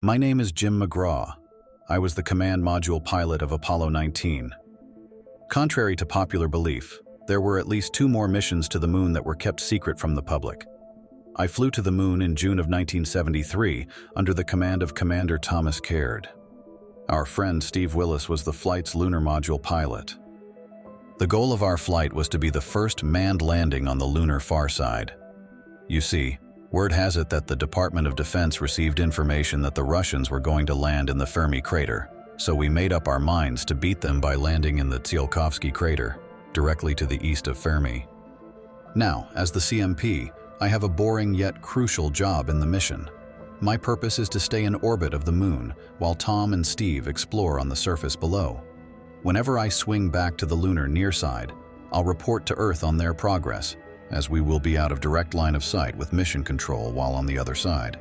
My name is Jim McGraw. I was the command module pilot of Apollo 19. Contrary to popular belief, there were at least 2 more missions to the moon that were kept secret from the public. I flew to the moon in June of 1973 under the command of Commander Thomas Caird. Our friend Steve Willis was the flight's lunar module pilot. The goal of our flight was to be the first manned landing on the lunar far side. You see, word has it that the Department of Defense received information that the Russians were going to land in the Fermi crater, so we made up our minds to beat them by landing in the Tsiolkovsky crater, directly to the east of Fermi. Now, as the CMP, I have a boring yet crucial job in the mission. My purpose is to stay in orbit of the moon, while Tom and Steve explore on the surface below. Whenever I swing back to the lunar near side, I'll report to Earth on their progress, as we will be out of direct line of sight with mission control while on the other side.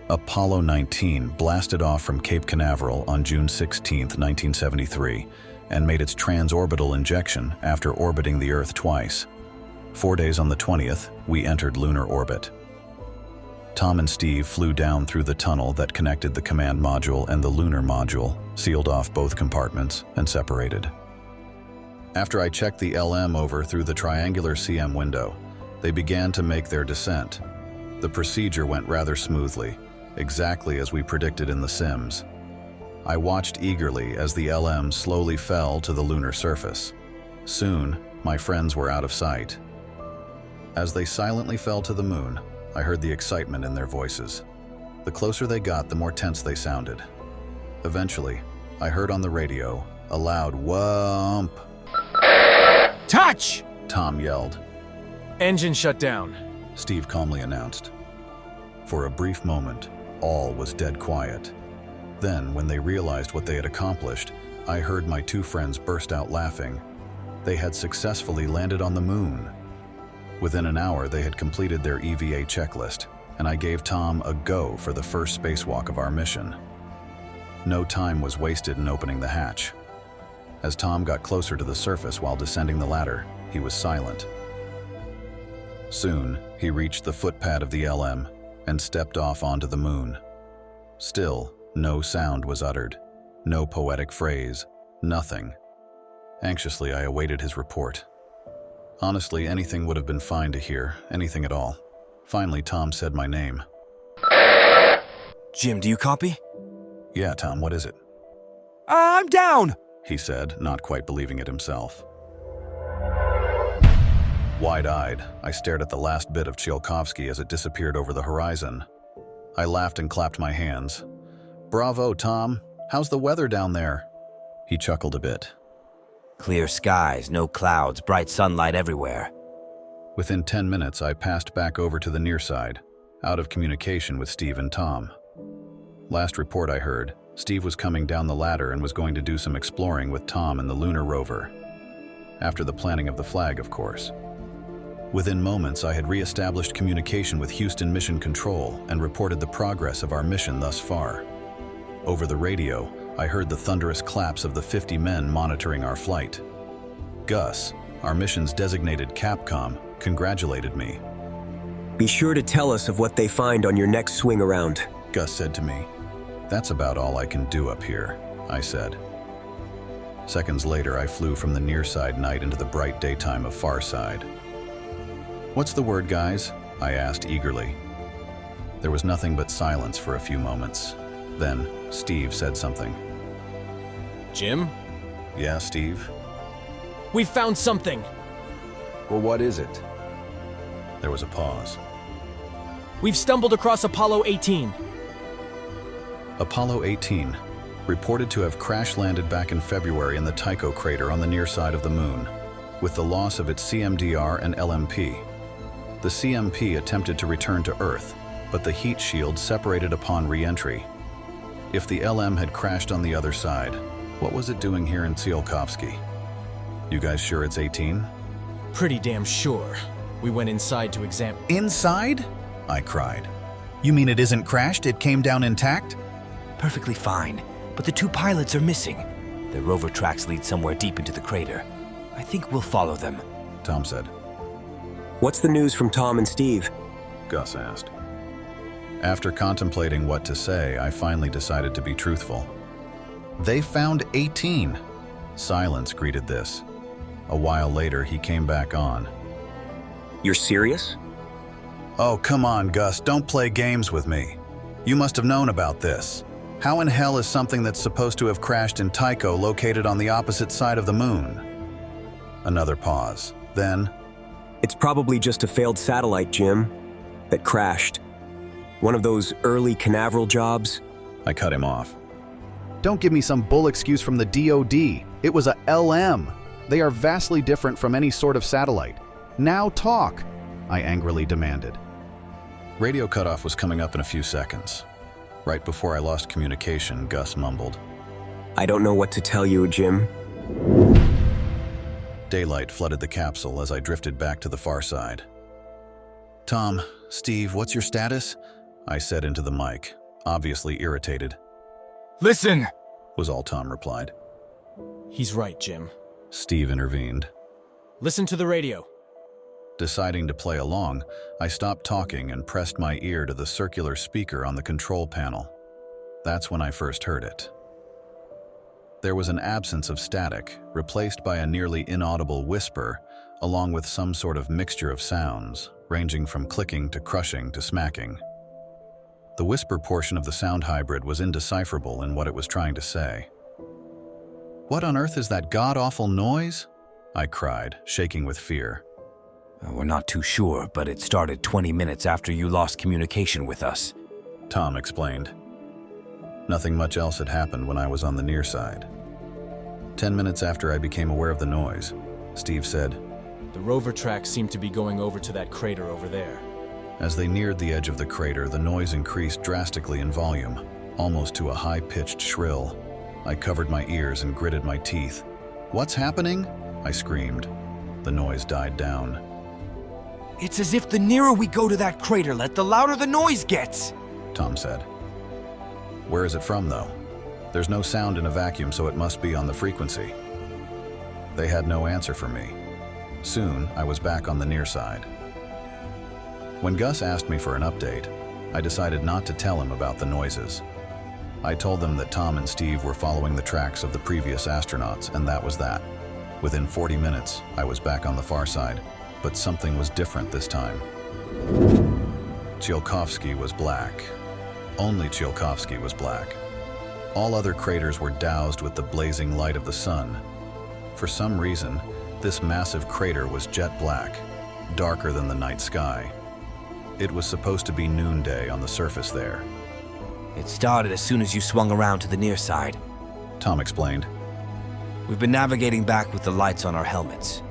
Apollo 19 blasted off from Cape Canaveral on June 16, 1973, and made its transorbital injection after orbiting the Earth twice. 4 days on the 20th, we entered lunar orbit. Tom and Steve flew down through the tunnel that connected the command module and the lunar module, sealed off both compartments, and separated. After I checked the LM over through the triangular CM window, they began to make their descent. The procedure went rather smoothly, exactly as we predicted in the sims. I watched eagerly as the LM slowly fell to the lunar surface. Soon, my friends were out of sight. As they silently fell to the moon, I heard the excitement in their voices. The closer they got, the more tense they sounded. Eventually, I heard on the radio a loud whoomp. Touch! Tom yelled. Engine shut down. Steve calmly announced. For a brief moment, all was dead quiet. Then, when they realized what they had accomplished, I heard my 2 friends burst out laughing. They had successfully landed on the moon. Within an hour, they had completed their EVA checklist, and I gave Tom a go for the first spacewalk of our mission. No time was wasted in opening the hatch. As Tom got closer to the surface while descending the ladder, he was silent. Soon, he reached the footpad of the LM and stepped off onto the moon. Still, no sound was uttered, no poetic phrase, nothing. Anxiously, I awaited his report. Honestly, anything would have been fine to hear, anything at all. Finally, Tom said my name. Jim, do you copy? Yeah, Tom, what is it? I'm down! He said, not quite believing it himself. Wide-eyed, I stared at the last bit of Tsiolkovsky as it disappeared over the horizon. I laughed and clapped my hands. Bravo, Tom. How's the weather down there? He chuckled a bit. Clear skies, no clouds, bright sunlight everywhere. Within 10 minutes, I passed back over to the near side, out of communication with Steve and Tom. Last report I heard, Steve was coming down the ladder and was going to do some exploring with Tom and the lunar rover. After the planting of the flag, of course. Within moments, I had re-established communication with Houston Mission Control and reported the progress of our mission thus far. Over the radio, I heard the thunderous claps of the 50 men monitoring our flight. Gus, our mission's designated Capcom, congratulated me. Be sure to tell us of what they find on your next swing around, Gus said to me. That's about all I can do up here, I said. Seconds later, I flew from the near-side night into the bright daytime of Farside. What's the word, guys? I asked eagerly. There was nothing but silence for a few moments. Then, Steve said something. Jim? Yeah, Steve? We found something! Well, what is it? There was a pause. We've stumbled across Apollo 18. Apollo 18, reported to have crash-landed back in February in the Tycho crater on the near side of the moon, with the loss of its CMDR and LMP. The CMP attempted to return to Earth, but the heat shield separated upon re-entry. If the LM had crashed on the other side, what was it doing here in Tsiolkovsky? You guys sure it's 18? Pretty damn sure. We went inside to examine. Inside? I cried. You mean it isn't crashed? It came down intact? Perfectly fine, but the 2 pilots are missing. The rover tracks lead somewhere deep into the crater. I think we'll follow them. Tom said. What's the news from Tom and Steve? Gus asked. After contemplating what to say, I finally decided to be truthful. They found 18. Silence greeted this. A while later, he came back on. You're serious? Oh, come on, Gus, don't play games with me. You must have known about this. How in hell is something that's supposed to have crashed in Tycho located on the opposite side of the moon? Another pause. Then, It's probably just a failed satellite, Jim, that crashed. One of those early Canaveral jobs. I cut him off. Don't give me some bull excuse from the DoD. It was a LM. They are vastly different from any sort of satellite. Now talk, I angrily demanded. Radio cutoff was coming up in a few seconds. Right before I lost communication, Gus mumbled. I don't know what to tell you, Jim. Daylight flooded the capsule as I drifted back to the far side. Tom, Steve, what's your status? I said into the mic, obviously irritated. Listen! Was all Tom replied. He's right, Jim. Steve intervened. Listen to the radio. Deciding to play along, I stopped talking and pressed my ear to the circular speaker on the control panel. That's when I first heard it. There was an absence of static, replaced by a nearly inaudible whisper, along with some sort of mixture of sounds, ranging from clicking to crushing to smacking. The whisper portion of the sound hybrid was indecipherable in what it was trying to say. What on earth is that god-awful noise? I cried, shaking with fear. We're not too sure, but it started 20 minutes after you lost communication with us. Tom explained. Nothing much else had happened when I was on the near side. 10 minutes after I became aware of the noise, Steve said, The rover tracks seem to be going over to that crater over there. As they neared the edge of the crater, the noise increased drastically in volume, almost to a high-pitched shrill. I covered my ears and gritted my teeth. What's happening? I screamed. The noise died down. It's as if the nearer we go to that craterlet, the louder the noise gets, Tom said. Where is it from, though? There's no sound in a vacuum, so it must be on the frequency. They had no answer for me. Soon, I was back on the near side. When Gus asked me for an update, I decided not to tell him about the noises. I told them that Tom and Steve were following the tracks of the previous astronauts, and that was that. Within 40 minutes, I was back on the far side, but something was different this time. Tsiolkovsky was black. Only Tsiolkovsky was black. All other craters were doused with the blazing light of the sun. For some reason, this massive crater was jet black, darker than the night sky. It was supposed to be noonday on the surface there. It started as soon as you swung around to the near side. Tom explained. We've been navigating back with the lights on our helmets.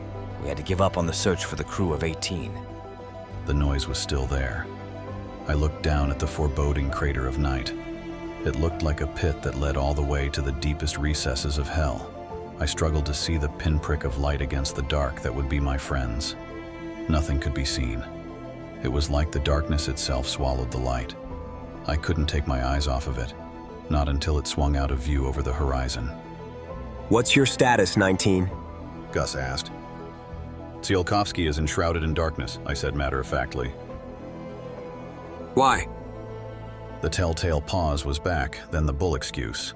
We had to give up on the search for the crew of 18. The noise was still there. I looked down at the foreboding crater of night. It looked like a pit that led all the way to the deepest recesses of hell. I struggled to see the pinprick of light against the dark that would be my friends. Nothing could be seen. It was like the darkness itself swallowed the light. I couldn't take my eyes off of it, not until it swung out of view over the horizon. What's your status, 19? Gus asked. Tsiolkovsky is enshrouded in darkness, I said matter-of-factly. Why? The telltale pause was back, then the bull excuse.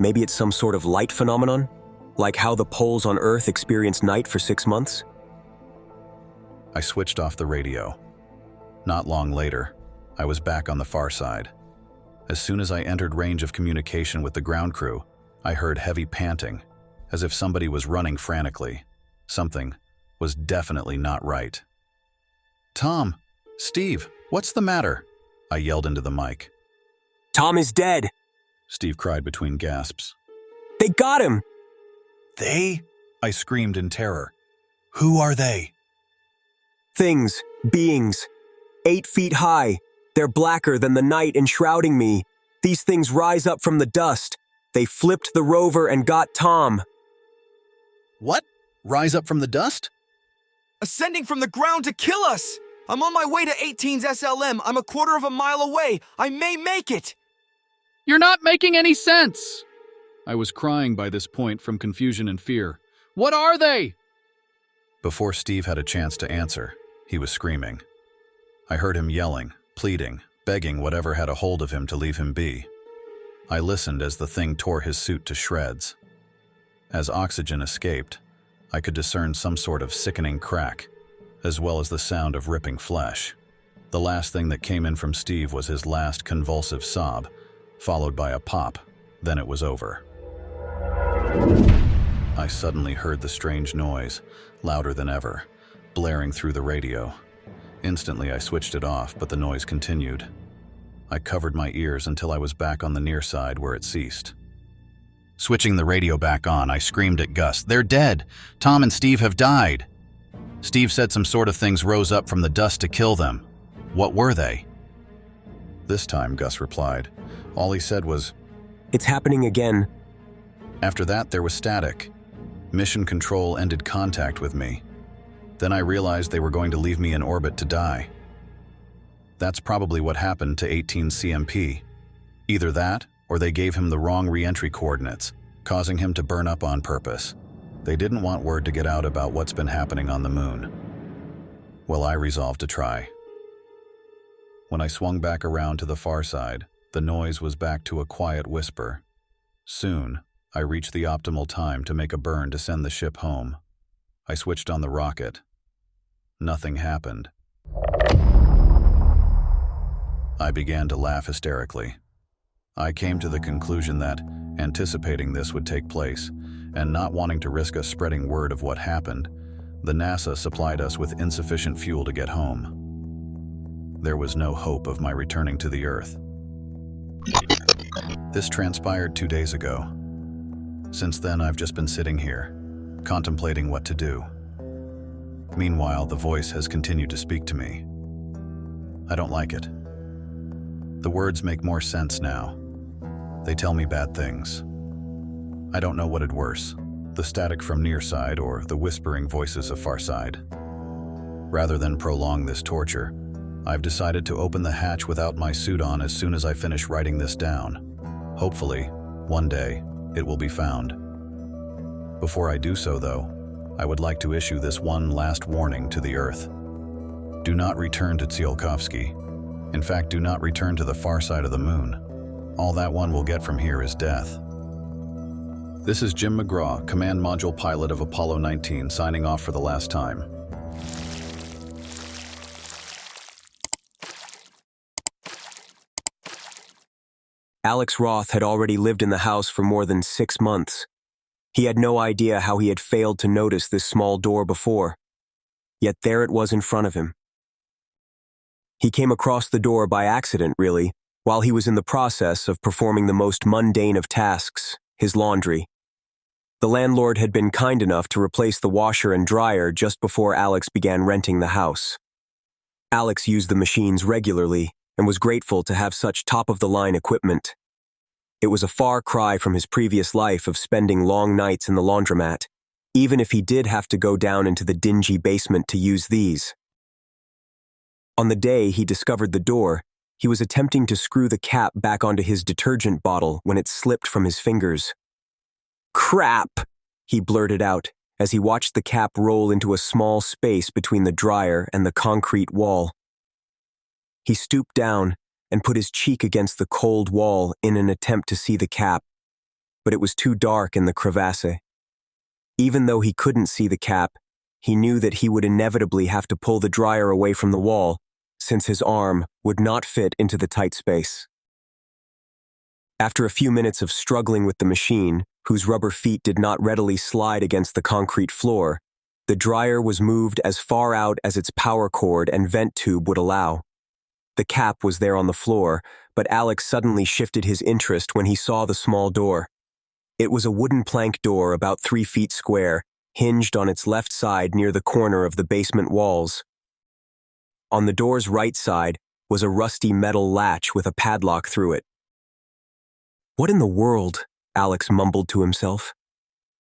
Maybe it's some sort of light phenomenon? Like how the poles on Earth experience night for 6 months? I switched off the radio. Not long later, I was back on the far side. As soon as I entered range of communication with the ground crew, I heard heavy panting, as if somebody was running frantically. Something was definitely not right. Tom, Steve, what's the matter? I yelled into the mic. Tom is dead. Steve cried between gasps. They got him. They? I screamed in terror. Who are they? Things, beings, 8 feet high. They're blacker than the night enshrouding me. These things rise up from the dust. They flipped the rover and got Tom. What? Rise up from the dust? Ascending from the ground to kill us! I'm on my way to 18's SLM. I'm a quarter of a mile away. I may make it! You're not making any sense! I was crying by this point from confusion and fear. What are they? Before Steve had a chance to answer, he was screaming. I heard him yelling, pleading, begging whatever had a hold of him to leave him be. I listened as the thing tore his suit to shreds. As oxygen escaped, I could discern some sort of sickening crack, as well as the sound of ripping flesh. The last thing that came in from Steve was his last convulsive sob, followed by a pop. Then it was over. I suddenly heard the strange noise, louder than ever, blaring through the radio. Instantly I switched it off, but the noise continued. I covered my ears until I was back on the near side where it ceased. Switching the radio back on, I screamed at Gus, "They're dead! Tom and Steve have died!" Steve said some sort of things rose up from the dust to kill them. What were they? This time, Gus replied. All he said was, "It's happening again." After that, there was static. Mission Control ended contact with me. Then I realized they were going to leave me in orbit to die. That's probably what happened to 18 CMP. Either that, or they gave him the wrong re-entry coordinates, causing him to burn up on purpose. They didn't want word to get out about what's been happening on the moon. Well, I resolved to try. When I swung back around to the far side, the noise was back to a quiet whisper. Soon, I reached the optimal time to make a burn to send the ship home. I switched on the rocket. Nothing happened. I began to laugh hysterically. I came to the conclusion that, anticipating this would take place, and not wanting to risk us spreading word of what happened, the NASA supplied us with insufficient fuel to get home. There was no hope of my returning to the Earth. This transpired 2 days ago. Since then, I've just been sitting here, contemplating what to do. Meanwhile, the voice has continued to speak to me. I don't like it. The words make more sense now. They tell me bad things. I don't know what is worse, the static from Nearside or the whispering voices of Farside. Rather than prolong this torture, I've decided to open the hatch without my suit on as soon as I finish writing this down. Hopefully, one day, it will be found. Before I do so, though, I would like to issue this one last warning to the Earth. Do not return to Tsiolkovsky. In fact, do not return to the far side of the moon. All that one will get from here is death. This is Jim McGraw, Command Module Pilot of Apollo 19, signing off for the last time. Alex Roth had already lived in the house for more than 6 months. He had no idea how he had failed to notice this small door before. Yet there it was in front of him. He came across the door by accident, really, while he was in the process of performing the most mundane of tasks, his laundry. The landlord had been kind enough to replace the washer and dryer just before Alex began renting the house. Alex used the machines regularly and was grateful to have such top-of-the-line equipment. It was a far cry from his previous life of spending long nights in the laundromat, even if he did have to go down into the dingy basement to use these. On the day he discovered the door, he was attempting to screw the cap back onto his detergent bottle when it slipped from his fingers. "Crap!" he blurted out as he watched the cap roll into a small space between the dryer and the concrete wall. He stooped down and put his cheek against the cold wall in an attempt to see the cap, but it was too dark in the crevasse. Even though he couldn't see the cap, he knew that he would inevitably have to pull the dryer away from the wall, since his arm would not fit into the tight space. After a few minutes of struggling with the machine, whose rubber feet did not readily slide against the concrete floor, the dryer was moved as far out as its power cord and vent tube would allow. The cap was there on the floor, but Alex suddenly shifted his interest when he saw the small door. It was a wooden plank door about 3 feet square, hinged on its left side near the corner of the basement walls. On the door's right side was a rusty metal latch with a padlock through it. "What in the world?" Alex mumbled to himself.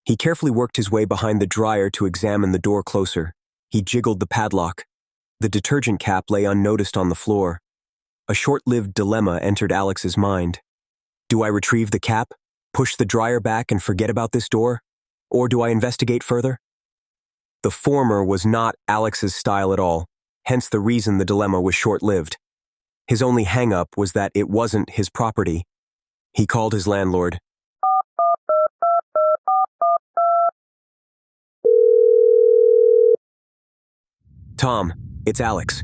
He carefully worked his way behind the dryer to examine the door closer. He jiggled the padlock. The detergent cap lay unnoticed on the floor. A short-lived dilemma entered Alex's mind. Do I retrieve the cap, push the dryer back and forget about this door? Or do I investigate further? The former was not Alex's style at all, hence the reason the dilemma was short-lived. His only hang-up was that it wasn't his property. He called his landlord. Tom, it's Alex.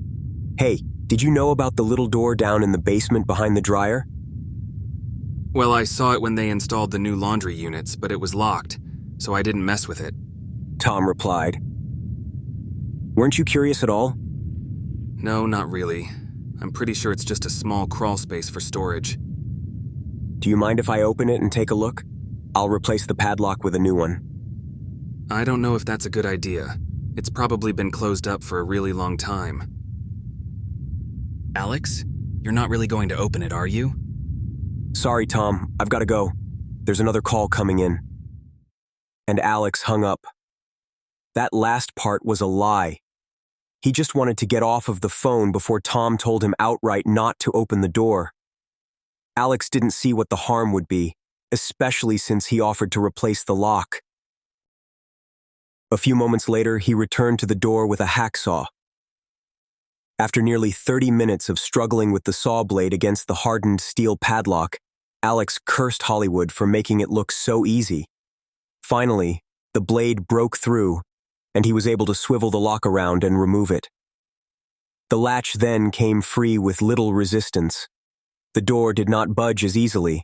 Hey, did you know about the little door down in the basement behind the dryer? Well, I saw it when they installed the new laundry units, but it was locked, so I didn't mess with it. Tom replied. Weren't you curious at all? No, not really. I'm pretty sure it's just a small crawl space for storage. Do you mind if I open it and take a look? I'll replace the padlock with a new one. I don't know if that's a good idea. It's probably been closed up for a really long time. Alex? You're not really going to open it, are you? Sorry, Tom. I've got to go. There's another call coming in. And Alex hung up. That last part was a lie. He just wanted to get off of the phone before Tom told him outright not to open the door. Alex didn't see what the harm would be, especially since he offered to replace the lock. A few moments later, he returned to the door with a hacksaw. After nearly 30 minutes of struggling with the saw blade against the hardened steel padlock, Alex cursed Hollywood for making it look so easy. Finally, the blade broke through, and he was able to swivel the lock around and remove it. The latch then came free with little resistance. The door did not budge as easily.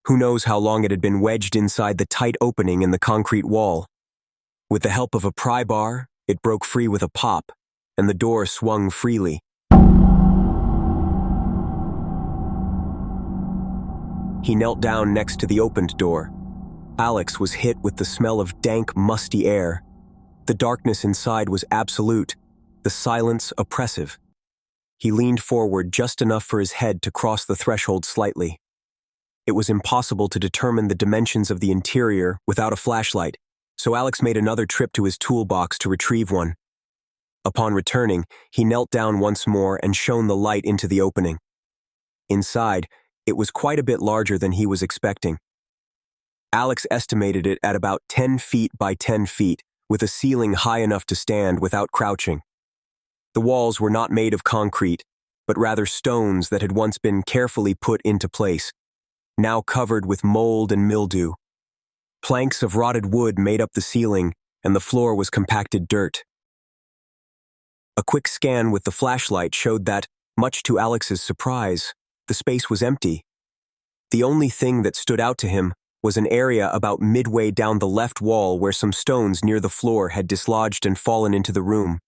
Who knows how long it had been wedged inside the tight opening in the concrete wall. With the help of a pry bar, it broke free with a pop, and the door swung freely. He knelt down next to the opened door. Alex was hit with the smell of dank, musty air. The darkness inside was absolute, the silence oppressive. He leaned forward just enough for his head to cross the threshold slightly. It was impossible to determine the dimensions of the interior without a flashlight, so Alex made another trip to his toolbox to retrieve one. Upon returning, he knelt down once more and shone the light into the opening. Inside, it was quite a bit larger than he was expecting. Alex estimated it at about 10 feet by 10 feet, with a ceiling high enough to stand without crouching. The walls were not made of concrete, but rather stones that had once been carefully put into place, now covered with mold and mildew. Planks of rotted wood made up the ceiling, and the floor was compacted dirt. A quick scan with the flashlight showed that, much to Alex's surprise, the space was empty. The only thing that stood out to him was an area about midway down the left wall where some stones near the floor had dislodged and fallen into the room.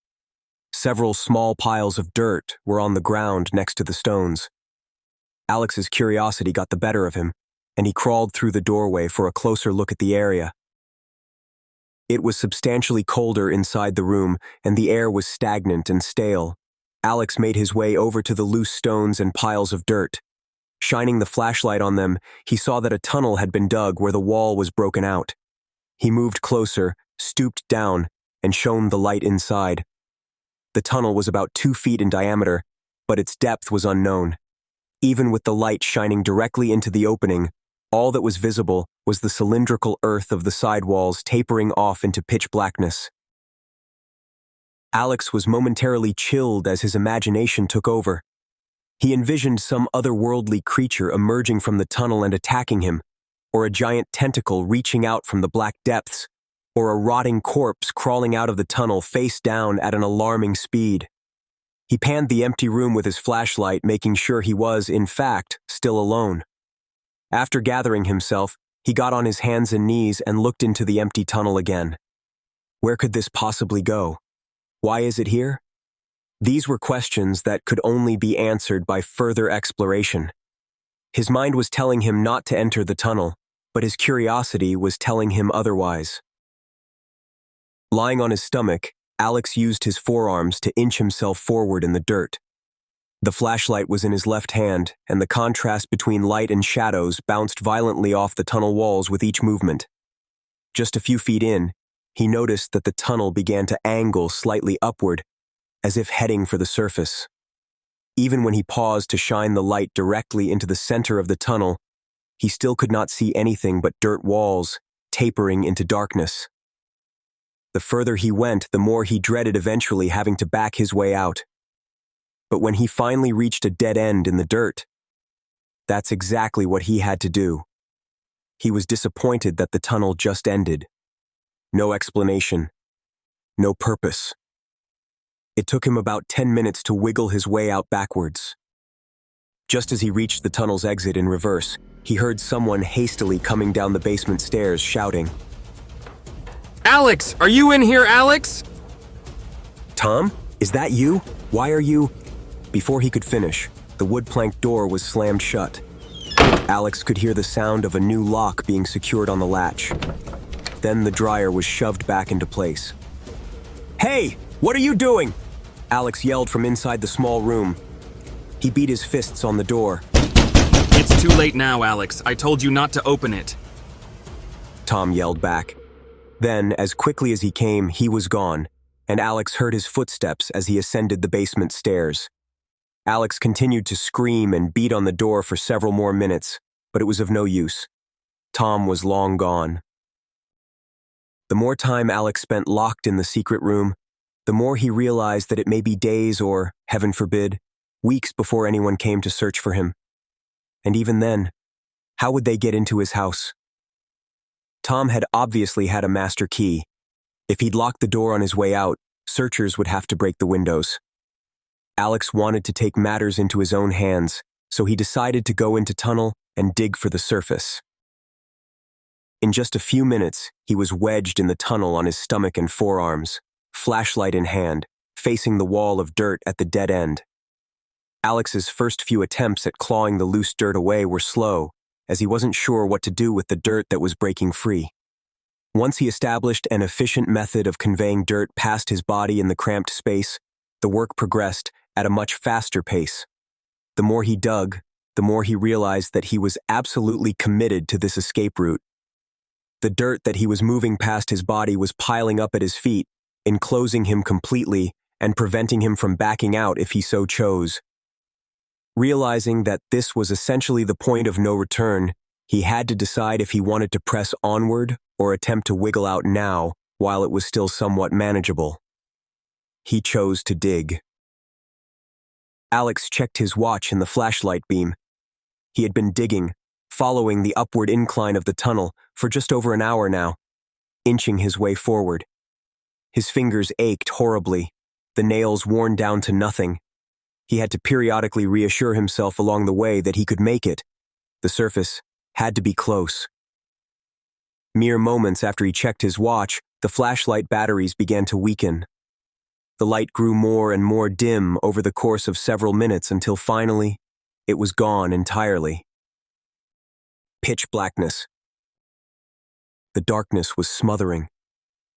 Several small piles of dirt were on the ground next to the stones. Alex's curiosity got the better of him, and he crawled through the doorway for a closer look at the area. It was substantially colder inside the room, and the air was stagnant and stale. Alex made his way over to the loose stones and piles of dirt. Shining the flashlight on them, he saw that a tunnel had been dug where the wall was broken out. He moved closer, stooped down, and shone the light inside. The tunnel was about 2 feet in diameter, but its depth was unknown. Even with the light shining directly into the opening, all that was visible was the cylindrical earth of the side walls tapering off into pitch blackness. Alex was momentarily chilled as his imagination took over. He envisioned some otherworldly creature emerging from the tunnel and attacking him, or a giant tentacle reaching out from the black depths, or a rotting corpse crawling out of the tunnel face down at an alarming speed. He panned the empty room with his flashlight, making sure he was, in fact, still alone. After gathering himself, he got on his hands and knees and looked into the empty tunnel again. Where could this possibly go? Why is it here? These were questions that could only be answered by further exploration. His mind was telling him not to enter the tunnel, but his curiosity was telling him otherwise. Lying on his stomach, Alex used his forearms to inch himself forward in the dirt. The flashlight was in his left hand, and the contrast between light and shadows bounced violently off the tunnel walls with each movement. Just a few feet in, he noticed that the tunnel began to angle slightly upward, as if heading for the surface. Even when he paused to shine the light directly into the center of the tunnel, he still could not see anything but dirt walls, tapering into darkness. The further he went, the more he dreaded eventually having to back his way out. but when he finally reached a dead end in the dirt, that's exactly what he had to do. He was disappointed that the tunnel just ended. No explanation. No purpose. It took him about 10 minutes to wiggle his way out backwards. Just as he reached the tunnel's exit in reverse, he heard someone hastily coming down the basement stairs shouting, Alex! Are you in here, Alex? "Tom, is that you? Why are you—" Before he could finish, the wood plank door was slammed shut. Alex could hear the sound of a new lock being secured on the latch. Then the dryer was shoved back into place. "Hey, what are you doing?" Alex yelled from inside the small room. He beat his fists on the door. It's too late now, Alex. I told you not to open it. Tom yelled back. Then, as quickly as he came, he was gone, and Alex heard his footsteps as he ascended the basement stairs. Alex continued to scream and beat on the door for several more minutes, but it was of no use. Tom was long gone. The more time Alex spent locked in the secret room, the more he realized that it may be days or, heaven forbid, weeks before anyone came to search for him. And even then, how would they get into his house? Tom had obviously had a master key. If he'd locked the door on his way out, searchers would have to break the windows. Alex wanted to take matters into his own hands, so he decided to go into tunnel and dig for the surface. In just a few minutes, he was wedged in the tunnel on his stomach and forearms, flashlight in hand, facing the wall of dirt at the dead end. Alex's first few attempts at clawing the loose dirt away were slow, as he wasn't sure what to do with the dirt that was breaking free. Once he established an efficient method of conveying dirt past his body in the cramped space, the work progressed at a much faster pace. The more he dug, the more he realized that he was absolutely committed to this escape route. The dirt that he was moving past his body was piling up at his feet, enclosing him completely and preventing him from backing out if he so chose. Realizing that this was essentially the point of no return, he had to decide if he wanted to press onward or attempt to wiggle out now while it was still somewhat manageable. He chose to dig. Alex checked his watch in the flashlight beam. He had been digging, following the upward incline of the tunnel for just over an hour now, inching his way forward. His fingers ached horribly, the nails worn down to nothing. He had to periodically reassure himself along the way that he could make it. The surface had to be close. Mere moments after he checked his watch, the flashlight batteries began to weaken. The light grew more and more dim over the course of several minutes until finally, it was gone entirely. Pitch blackness. The darkness was smothering.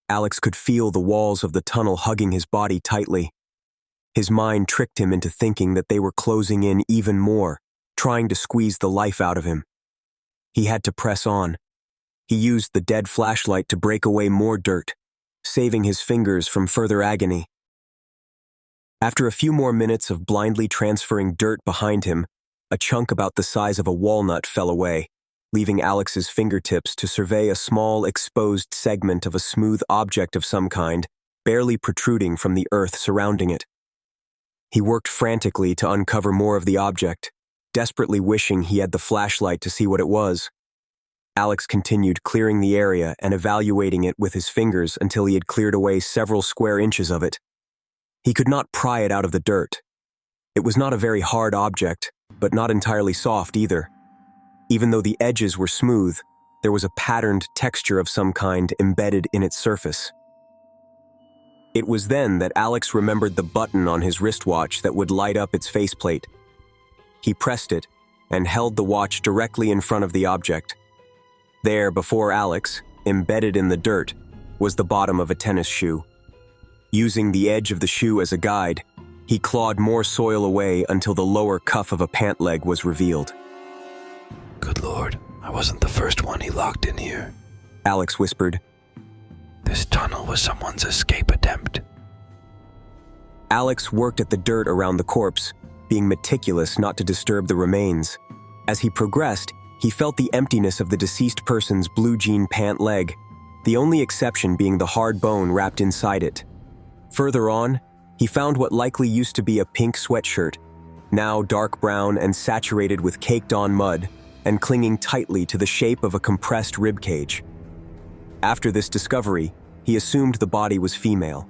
Alex could feel the walls of the tunnel hugging his body tightly. His mind tricked him into thinking that they were closing in even more, trying to squeeze the life out of him. He had to press on. He used the dead flashlight to break away more dirt, saving his fingers from further agony. After a few more minutes of blindly transferring dirt behind him, a chunk about the size of a walnut fell away, leaving Alex's fingertips to survey a small exposed segment of a smooth object of some kind, barely protruding from the earth surrounding it. He worked frantically to uncover more of the object, desperately wishing he had the flashlight to see what it was. Alex continued clearing the area and evaluating it with his fingers until he had cleared away several square inches of it. He could not pry it out of the dirt. It was not a very hard object, but not entirely soft either. Even though the edges were smooth, there was a patterned texture of some kind embedded in its surface. It was then that Alex remembered the button on his wristwatch that would light up its faceplate. He pressed it and held the watch directly in front of the object. There, before Alex, embedded in the dirt, was the bottom of a tennis shoe. Using the edge of the shoe as a guide, he clawed more soil away until the lower cuff of a pant leg was revealed. Good Lord, I wasn't the first one he locked in here. Alex whispered. This tunnel was someone's escape attempt. Alex worked at the dirt around the corpse, being meticulous not to disturb the remains. As he progressed, he felt the emptiness of the deceased person's blue jean pant leg, the only exception being the hard bone wrapped inside it. Further on, He found what likely used to be a pink sweatshirt, now dark brown and saturated with caked-on mud, and clinging tightly to the shape of a compressed ribcage. After this discovery, he assumed the body was female.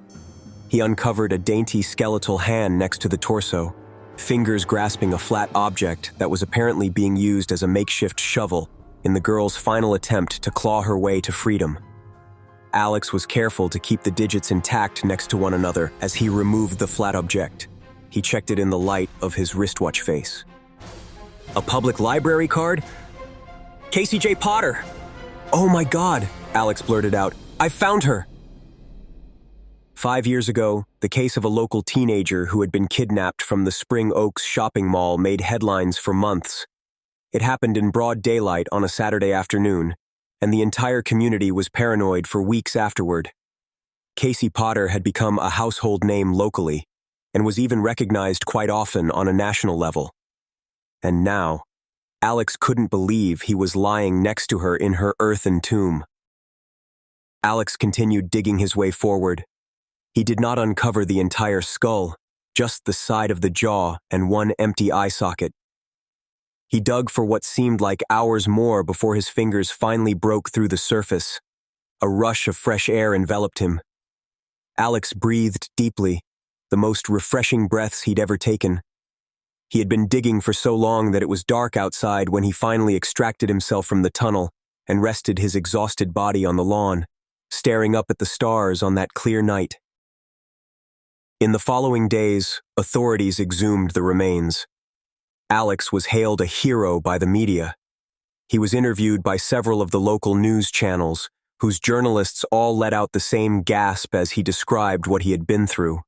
He uncovered a dainty skeletal hand next to the torso, fingers grasping a flat object that was apparently being used as a makeshift shovel in the girl's final attempt to claw her way to freedom. Alex was careful to keep the digits intact next to one another as he removed the flat object. He checked it in the light of his wristwatch face. A public library card? Casey J. Potter! Oh my God, Alex blurted out. I found her! 5 years ago, the case of a local teenager who had been kidnapped from the Spring Oaks shopping mall made headlines for months. It happened in broad daylight on a Saturday afternoon, and the entire community was paranoid for weeks afterward. Casey Potter had become a household name locally, and was even recognized quite often on a national level. And now, Alex couldn't believe he was lying next to her in her earthen tomb. Alex continued digging his way forward. He did not uncover the entire skull, just the side of the jaw and one empty eye socket. He dug for what seemed like hours more before his fingers finally broke through the surface. A rush of fresh air enveloped him. Alex breathed deeply, the most refreshing breaths he'd ever taken. He had been digging for so long that it was dark outside when he finally extracted himself from the tunnel and rested his exhausted body on the lawn, staring up at the stars on that clear night. In the following days, authorities exhumed the remains. Alex was hailed a hero by the media. He was interviewed by several of the local news channels, whose journalists all let out the same gasp as he described what he had been through.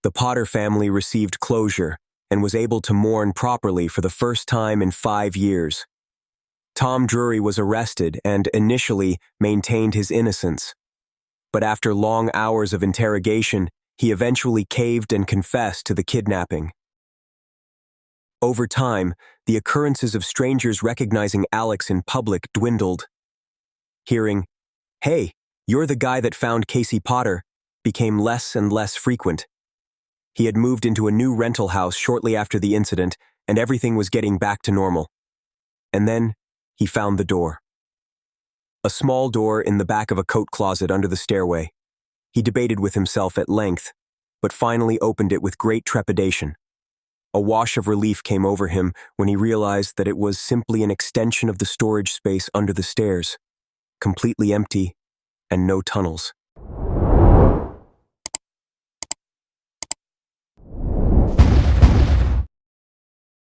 The Potter family received closure and was able to mourn properly for the first time in 5 years. Tom Drury was arrested and initially maintained his innocence. But after long hours of interrogation, he eventually caved and confessed to the kidnapping. Over time, the occurrences of strangers recognizing Alex in public dwindled. Hearing, "Hey, you're the guy that found Casey Potter," became less and less frequent. He had moved into a new rental house shortly after the incident, and everything was getting back to normal. And then, he found the door. A small door in the back of a coat closet under the stairway. He debated with himself at length, but finally opened it with great trepidation. A wash of relief came over him when he realized that it was simply an extension of the storage space under the stairs, completely empty and no tunnels.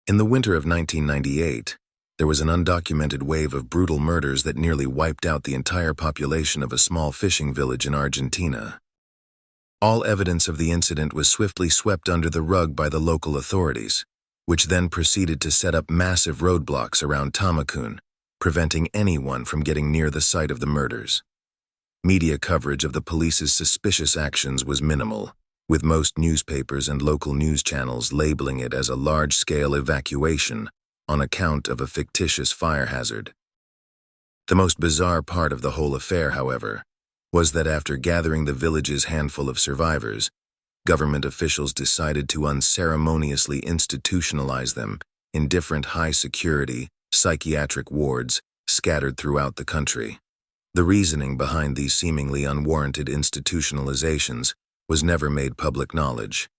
In the winter of 1998, there was an undocumented wave of brutal murders that nearly wiped out the entire population of a small fishing village in Argentina. All evidence of the incident was swiftly swept under the rug by the local authorities, which then proceeded to set up massive roadblocks around Tamacun, preventing anyone from getting near the site of the murders. Media coverage of the police's suspicious actions was minimal, with most newspapers and local news channels labeling it as a large-scale evacuation on account of a fictitious fire hazard. The most bizarre part of the whole affair, however, was that after gathering the village's handful of survivors, government officials decided to unceremoniously institutionalize them in different high-security psychiatric wards scattered throughout the country. The reasoning behind these seemingly unwarranted institutionalizations was never made public knowledge.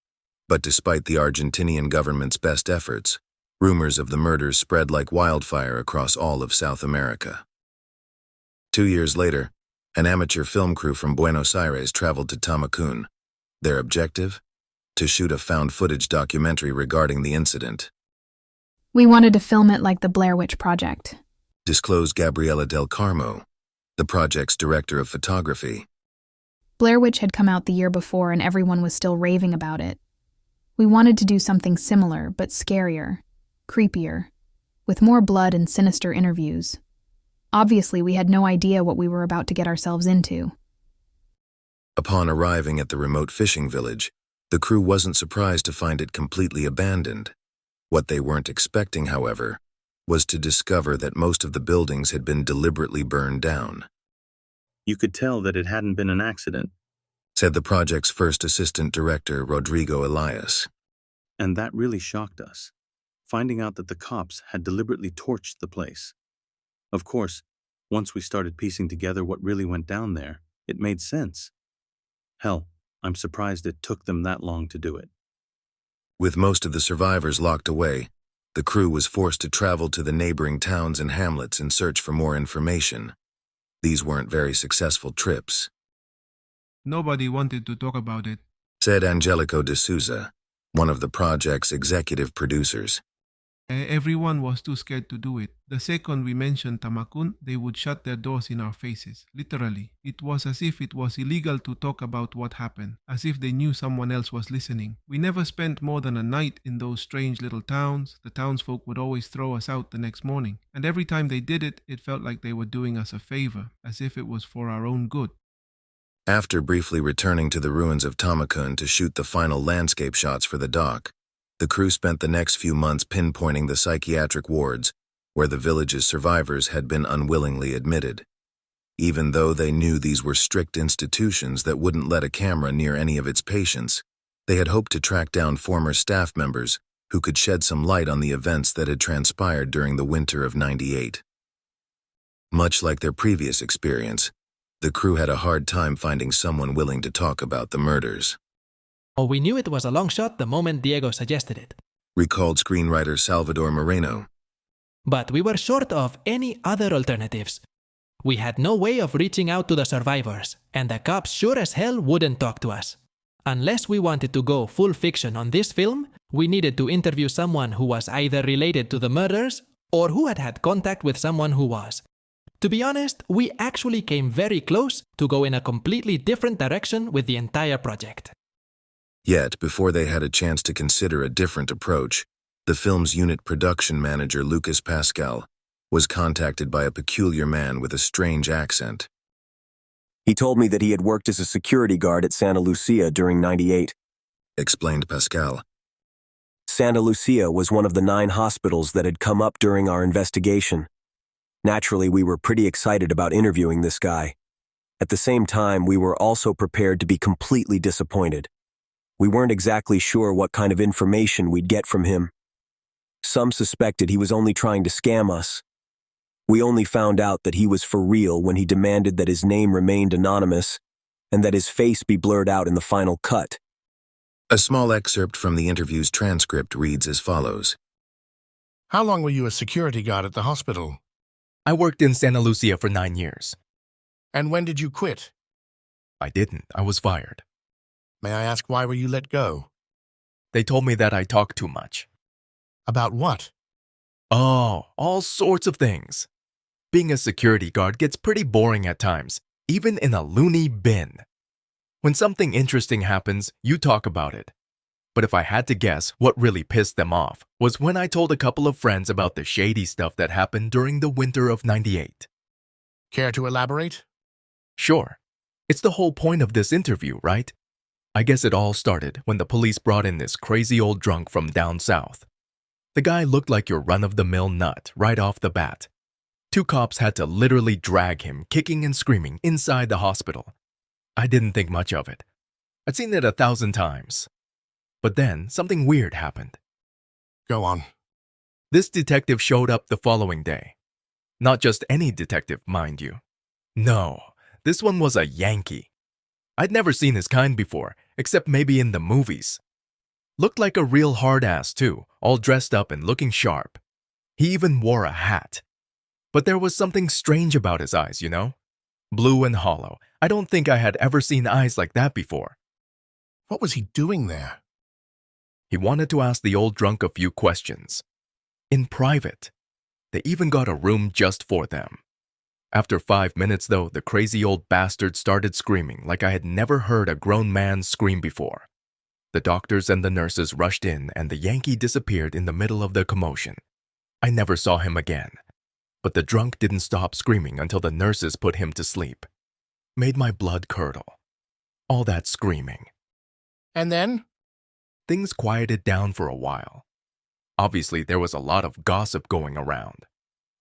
But despite the Argentinian government's best efforts, rumors of the murders spread like wildfire across all of South America. 2 years later, an amateur film crew from Buenos Aires traveled to Tamacun. Their objective? To shoot a found footage documentary regarding the incident. We wanted to film it like the Blair Witch Project, Disclosed Gabriela Del Carmo, the project's director of photography. Blair Witch had come out the year before and everyone was still raving about it. We wanted to do something similar, but scarier, creepier, with more blood and sinister interviews. Obviously, we had no idea what we were about to get ourselves into. Upon arriving at the remote fishing village, the crew wasn't surprised to find it completely abandoned. What they weren't expecting, however, was to discover that most of the buildings had been deliberately burned down. You could tell that it hadn't been an accident. said the project's first assistant director, Rodrigo Elias. And that really shocked us, finding out that the cops had deliberately torched the place. Of course, once we started piecing together what really went down there, it made sense. Hell, I'm surprised it took them that long to do it. With most of the survivors locked away, the crew was forced to travel to the neighboring towns and hamlets in search for more information. These weren't very successful trips, Nobody wanted to talk about it. said Angelico de Souza, one of the project's executive producers. Everyone was too scared to do it. The second we mentioned Tamakun, they would shut their doors in our faces. Literally. It was as if it was illegal to talk about what happened, as if they knew someone else was listening. We never spent more than a night in those strange little towns. The townsfolk would always throw us out the next morning. And every time they did it, it felt like they were doing us a favor, as if it was for our own good. After briefly returning to the ruins of Tamakun to shoot the final landscape shots for the doc, the crew spent the next few months pinpointing the psychiatric wards where the village's survivors had been unwillingly admitted. Even though they knew these were strict institutions that wouldn't let a camera near any of its patients, they had hoped to track down former staff members who could shed some light on the events that had transpired during the winter of '98. Much like their previous experience, the crew had a hard time finding someone willing to talk about the murders. Oh, we knew it was a long shot the moment Diego suggested it. Recalled screenwriter Salvador Moreno. But we were short of any other alternatives. We had no way of reaching out to the survivors, and the cops sure as hell wouldn't talk to us. Unless we wanted to go full fiction on this film, we needed to interview someone who was either related to the murders or who had had contact with someone who was. To be honest, we actually came very close to go in a completely different direction with the entire project. Yet, before they had a chance to consider a different approach, the film's unit production manager, Lucas Pascal, was contacted by a peculiar man with a strange accent. He told me that he had worked as a security guard at Santa Lucia during '98, explained Pascal. Santa Lucia was one of the 9 hospitals that had come up during our investigation. Naturally, we were pretty excited about interviewing this guy. At the same time, we were also prepared to be completely disappointed. We weren't exactly sure what kind of information we'd get from him. Some suspected he was only trying to scam us. We only found out that he was for real when he demanded that his name remained anonymous and that his face be blurred out in the final cut. A small excerpt from the interview's transcript reads as follows. How long were you a security guard at the hospital? I worked in Santa Lucia for 9 years. And when did you quit? I didn't. I was fired. May I ask why were you let go? They told me that I talked too much. About what? Oh, all sorts of things. Being a security guard gets pretty boring at times, even in a loony bin. When something interesting happens, you talk about it. But if I had to guess, what really pissed them off was when I told a couple of friends about the shady stuff that happened during the winter of '98. Care to elaborate? Sure. It's the whole point of this interview, right? I guess it all started when the police brought in this crazy old drunk from down south. The guy looked like your run-of-the-mill nut right off the bat. 2 cops had to literally drag him, kicking and screaming, inside the hospital. I didn't think much of it. I'd seen it 1,000 times. But then, something weird happened. Go on. This detective showed up the following day. Not just any detective, mind you. No, this one was a Yankee. I'd never seen his kind before, except maybe in the movies. Looked like a real hard-ass too, all dressed up and looking sharp. He even wore a hat. But there was something strange about his eyes, you know? Blue and hollow. I don't think I had ever seen eyes like that before. What was he doing there? He wanted to ask the old drunk a few questions. In private. They even got a room just for them. After 5 minutes, though, the crazy old bastard started screaming like I had never heard a grown man scream before. The doctors and the nurses rushed in, and the Yankee disappeared in the middle of the commotion. I never saw him again. But the drunk didn't stop screaming until the nurses put him to sleep. Made my blood curdle. All that screaming. And then? Things quieted down for a while. Obviously, there was a lot of gossip going around.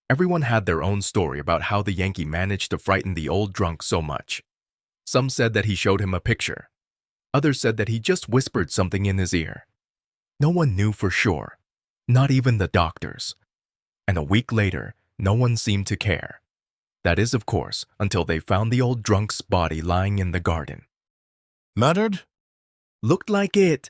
Everyone had their own story about how the Yankee managed to frighten the old drunk so much. Some said that he showed him a picture. Others said that he just whispered something in his ear. No one knew for sure, not even the doctors. And a week later, no one seemed to care. That is, of course, until they found the old drunk's body lying in the garden. Murdered? Looked like it.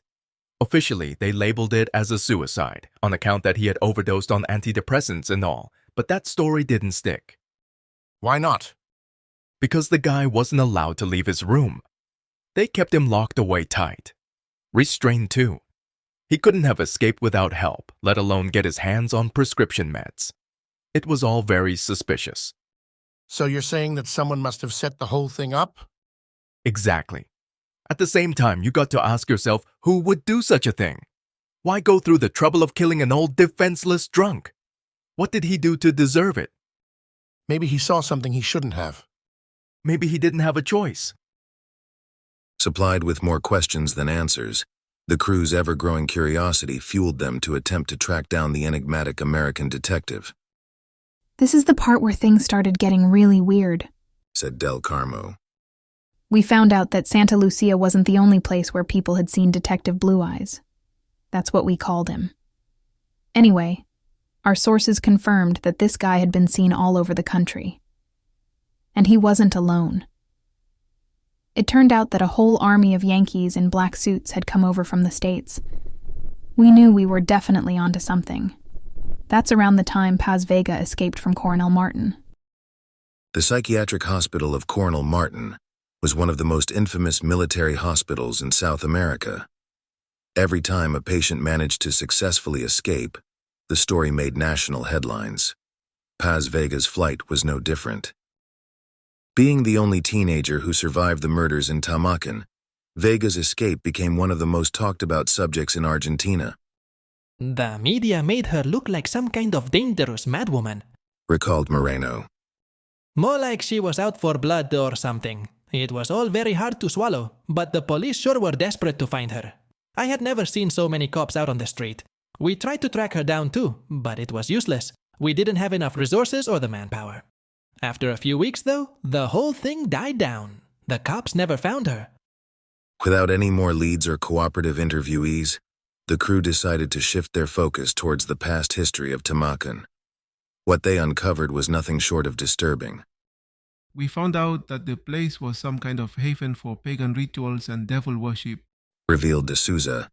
Officially, they labeled it as a suicide, on account that he had overdosed on antidepressants and all, but that story didn't stick. Why not? Because the guy wasn't allowed to leave his room. They kept him locked away tight. Restrained too. He couldn't have escaped without help, let alone get his hands on prescription meds. It was all very suspicious. So you're saying that someone must have set the whole thing up? Exactly. At the same time, you got to ask yourself, who would do such a thing? Why go through the trouble of killing an old defenseless drunk? What did he do to deserve it? Maybe he saw something he shouldn't have. Maybe he didn't have a choice. Supplied with more questions than answers, the crew's ever-growing curiosity fueled them to attempt to track down the enigmatic American detective, This is the part where things started getting really weird. said Del Carmo. We found out that Santa Lucia wasn't the only place where people had seen Detective Blue Eyes. That's what we called him. Anyway, our sources confirmed that this guy had been seen all over the country. And he wasn't alone. It turned out that a whole army of Yankees in black suits had come over from the States. We knew we were definitely onto something. That's around the time Paz Vega escaped from Coronel Martin. The psychiatric hospital of Coronel Martin was one of the most infamous military hospitals in South America. Every time a patient managed to successfully escape, the story made national headlines. Paz Vega's flight was no different. Being the only teenager who survived the murders in Tamacan, Vega's escape became one of the most talked about subjects in Argentina, The media made her look like some kind of dangerous madwoman. recalled Moreno. More like she was out for blood or something. It was all very hard to swallow, but the police sure were desperate to find her. I had never seen so many cops out on the street. We tried to track her down too, but it was useless. We didn't have enough resources or the manpower. After a few weeks though, the whole thing died down. The cops never found her. Without any more leads or cooperative interviewees, the crew decided to shift their focus towards the past history of Tamacan. What they uncovered was nothing short of disturbing. We found out that the place was some kind of haven for pagan rituals and devil worship. Revealed D'Souza.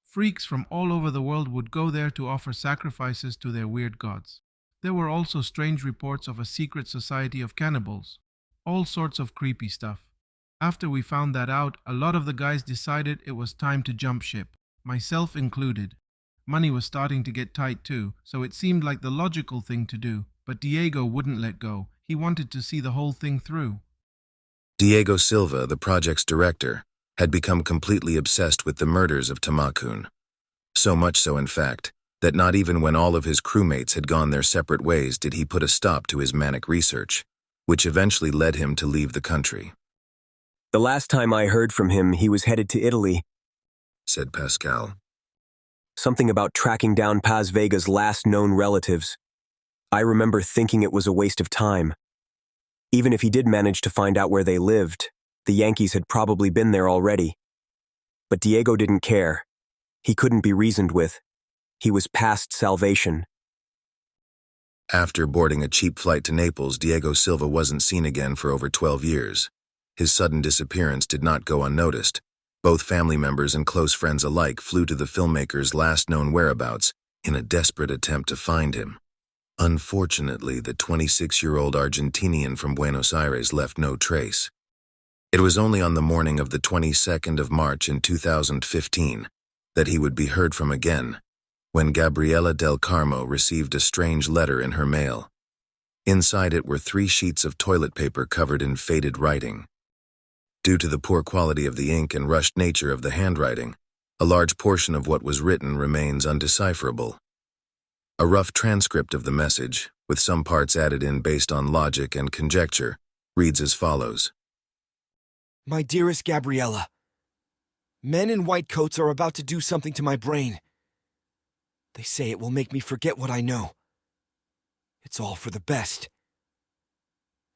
Freaks from all over the world would go there to offer sacrifices to their weird gods. There were also strange reports of a secret society of cannibals. All sorts of creepy stuff. After we found that out, a lot of the guys decided it was time to jump ship, myself included. Money was starting to get tight too, so it seemed like the logical thing to do, but Diego wouldn't let go. He wanted to see the whole thing through. Diego Silva, the project's director, had become completely obsessed with the murders of Tamacan. So much so, in fact, that not even when all of his crewmates had gone their separate ways did he put a stop to his manic research, which eventually led him to leave the country. The last time I heard from him, he was headed to Italy, said Pascal. Something about tracking down Paz Vega's last known relatives. I remember thinking it was a waste of time. Even if he did manage to find out where they lived, the Yankees had probably been there already. But Diego didn't care. He couldn't be reasoned with. He was past salvation. After boarding a cheap flight to Naples, Diego Silva wasn't seen again for over 12 years. His sudden disappearance did not go unnoticed. Both family members and close friends alike flew to the filmmaker's last known whereabouts in a desperate attempt to find him. Unfortunately, the 26-year-old Argentinian from Buenos Aires left no trace. It was only on the morning of the 22nd of March in 2015 that he would be heard from again, when Gabriela del Carmo received a strange letter in her mail. Inside it were 3 sheets of toilet paper covered in faded writing. Due to the poor quality of the ink and rushed nature of the handwriting, a large portion of what was written remains undecipherable. A rough transcript of the message, with some parts added in based on logic and conjecture, reads as follows. My dearest Gabriella, men in white coats are about to do something to my brain. They say it will make me forget what I know. It's all for the best.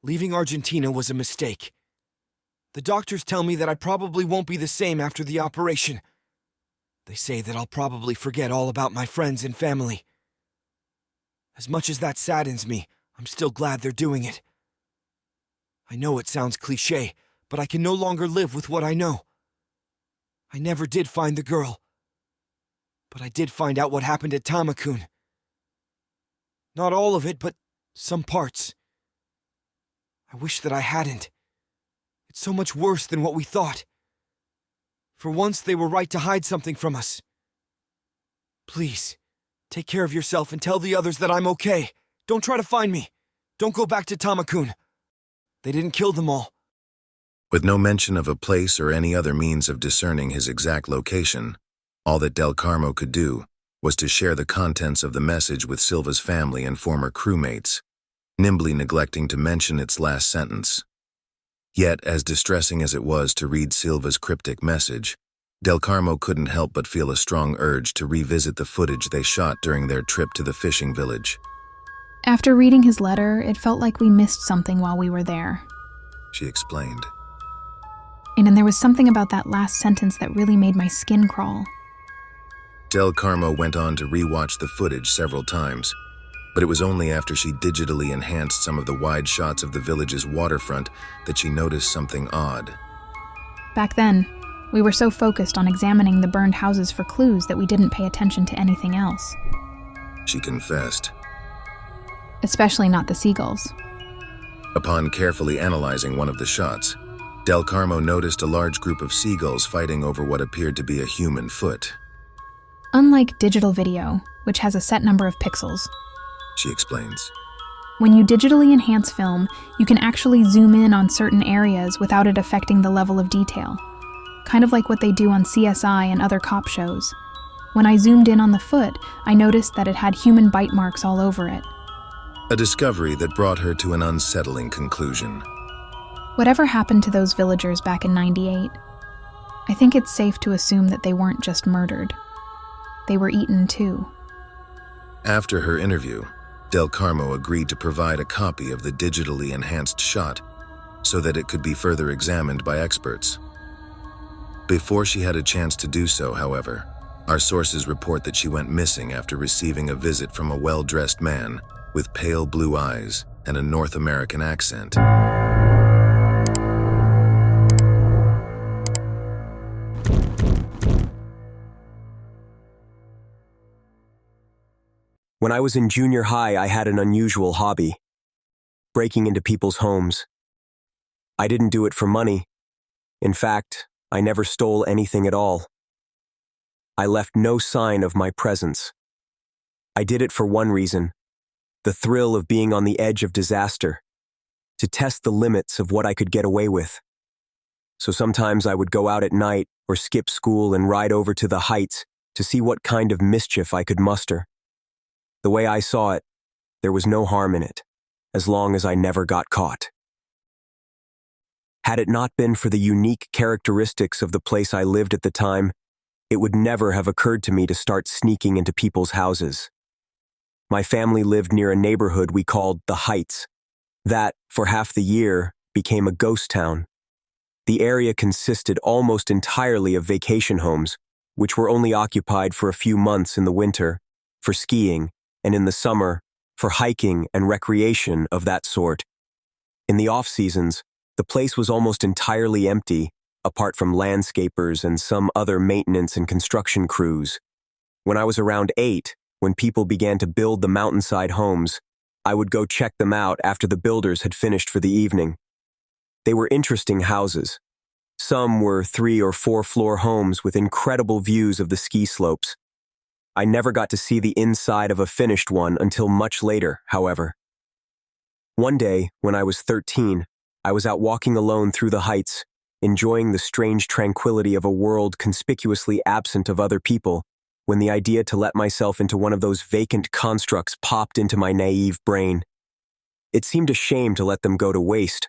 Leaving Argentina was a mistake. The doctors tell me that I probably won't be the same after the operation. They say that I'll probably forget all about my friends and family. As much as that saddens me, I'm still glad they're doing it. I know it sounds cliché, but I can no longer live with what I know. I never did find the girl. But I did find out what happened at Tamakun. Not all of it, but some parts. I wish that I hadn't. It's so much worse than what we thought. For once, they were right to hide something from us. Please, take care of yourself and tell the others that I'm okay. Don't try to find me. Don't go back to Tamakun. They didn't kill them all. With no mention of a place or any other means of discerning his exact location, all that Del Carmo could do was to share the contents of the message with Silva's family and former crewmates, nimbly neglecting to mention its last sentence. Yet, as distressing as it was to read Silva's cryptic message, Del Carmo couldn't help but feel a strong urge to revisit the footage they shot during their trip to the fishing village. After reading his letter, it felt like we missed something while we were there. She explained. And then there was something about that last sentence that really made my skin crawl. Del Carmo went on to rewatch the footage several times, but it was only after she digitally enhanced some of the wide shots of the village's waterfront that she noticed something odd. Back then, we were so focused on examining the burned houses for clues that we didn't pay attention to anything else. She confessed. Especially not the seagulls. Upon carefully analyzing one of the shots, Del Carmo noticed a large group of seagulls fighting over what appeared to be a human foot. Unlike digital video, which has a set number of pixels, she explains. When you digitally enhance film, you can actually zoom in on certain areas without it affecting the level of detail. Kind of like what they do on CSI and other cop shows. When I zoomed in on the foot, I noticed that it had human bite marks all over it. A discovery that brought her to an unsettling conclusion. Whatever happened to those villagers back in '98, I think it's safe to assume that they weren't just murdered. They were eaten too. After her interview, Del Carmo agreed to provide a copy of the digitally enhanced shot so that it could be further examined by experts. Before she had a chance to do so, however, our sources report that she went missing after receiving a visit from a well-dressed man with pale blue eyes and a North American accent. When I was in junior high, I had an unusual hobby: breaking into people's homes. I didn't do it for money. In fact, I never stole anything at all. I left no sign of my presence. I did it for one reason: the thrill of being on the edge of disaster, to test the limits of what I could get away with. So sometimes I would go out at night or skip school and ride over to the heights to see what kind of mischief I could muster. The way I saw it, there was no harm in it, as long as I never got caught. Had it not been for the unique characteristics of the place I lived at the time, it would never have occurred to me to start sneaking into people's houses. My family lived near a neighborhood we called the Heights, that, for half the year, became a ghost town. The area consisted almost entirely of vacation homes, which were only occupied for a few months in the winter, for skiing, and in the summer, for hiking and recreation of that sort. In the off-seasons, the place was almost entirely empty, apart from landscapers and some other maintenance and construction crews. When I was around 8, when people began to build the mountainside homes, I would go check them out after the builders had finished for the evening. They were interesting houses. Some were 3- or 4-floor homes with incredible views of the ski slopes. I never got to see the inside of a finished one until much later, however. One day, when I was 13, I was out walking alone through the heights, enjoying the strange tranquility of a world conspicuously absent of other people, when the idea to let myself into one of those vacant constructs popped into my naive brain. It seemed a shame to let them go to waste.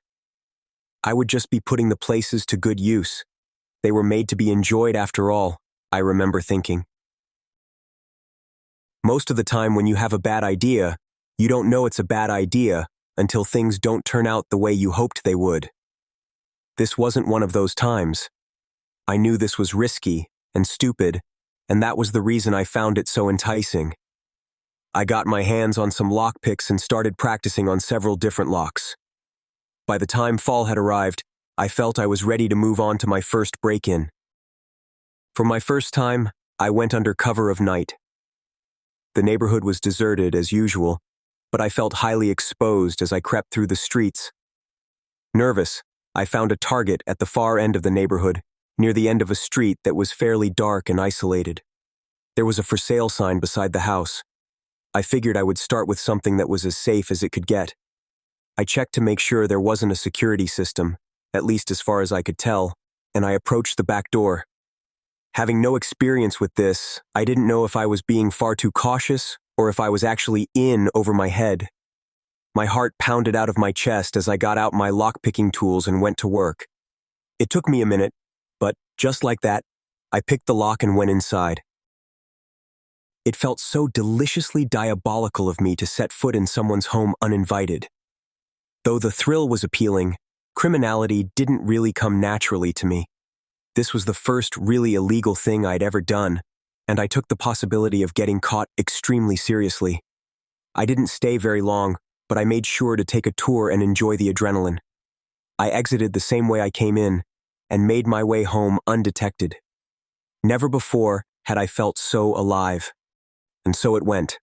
I would just be putting the places to good use. They were made to be enjoyed after all, I remember thinking. Most of the time when you have a bad idea, you don't know it's a bad idea until things don't turn out the way you hoped they would. This wasn't one of those times. I knew this was risky and stupid, and that was the reason I found it so enticing. I got my hands on some lockpicks and started practicing on several different locks. By the time fall had arrived, I felt I was ready to move on to my first break-in. For my first time, I went under cover of night. The neighborhood was deserted as usual, but I felt highly exposed as I crept through the streets. Nervous, I found a target at the far end of the neighborhood, near the end of a street that was fairly dark and isolated. There was a for sale sign beside the house. I figured I would start with something that was as safe as it could get. I checked to make sure there wasn't a security system, at least as far as I could tell, and I approached the back door. Having no experience with this, I didn't know if I was being far too cautious or if I was actually in over my head. My heart pounded out of my chest as I got out my lockpicking tools and went to work. It took me a minute, but just like that, I picked the lock and went inside. It felt so deliciously diabolical of me to set foot in someone's home uninvited. Though the thrill was appealing, criminality didn't really come naturally to me. This was the first really illegal thing I'd ever done, and I took the possibility of getting caught extremely seriously. I didn't stay very long, but I made sure to take a tour and enjoy the adrenaline. I exited the same way I came in, and made my way home undetected. Never before had I felt so alive. And so it went.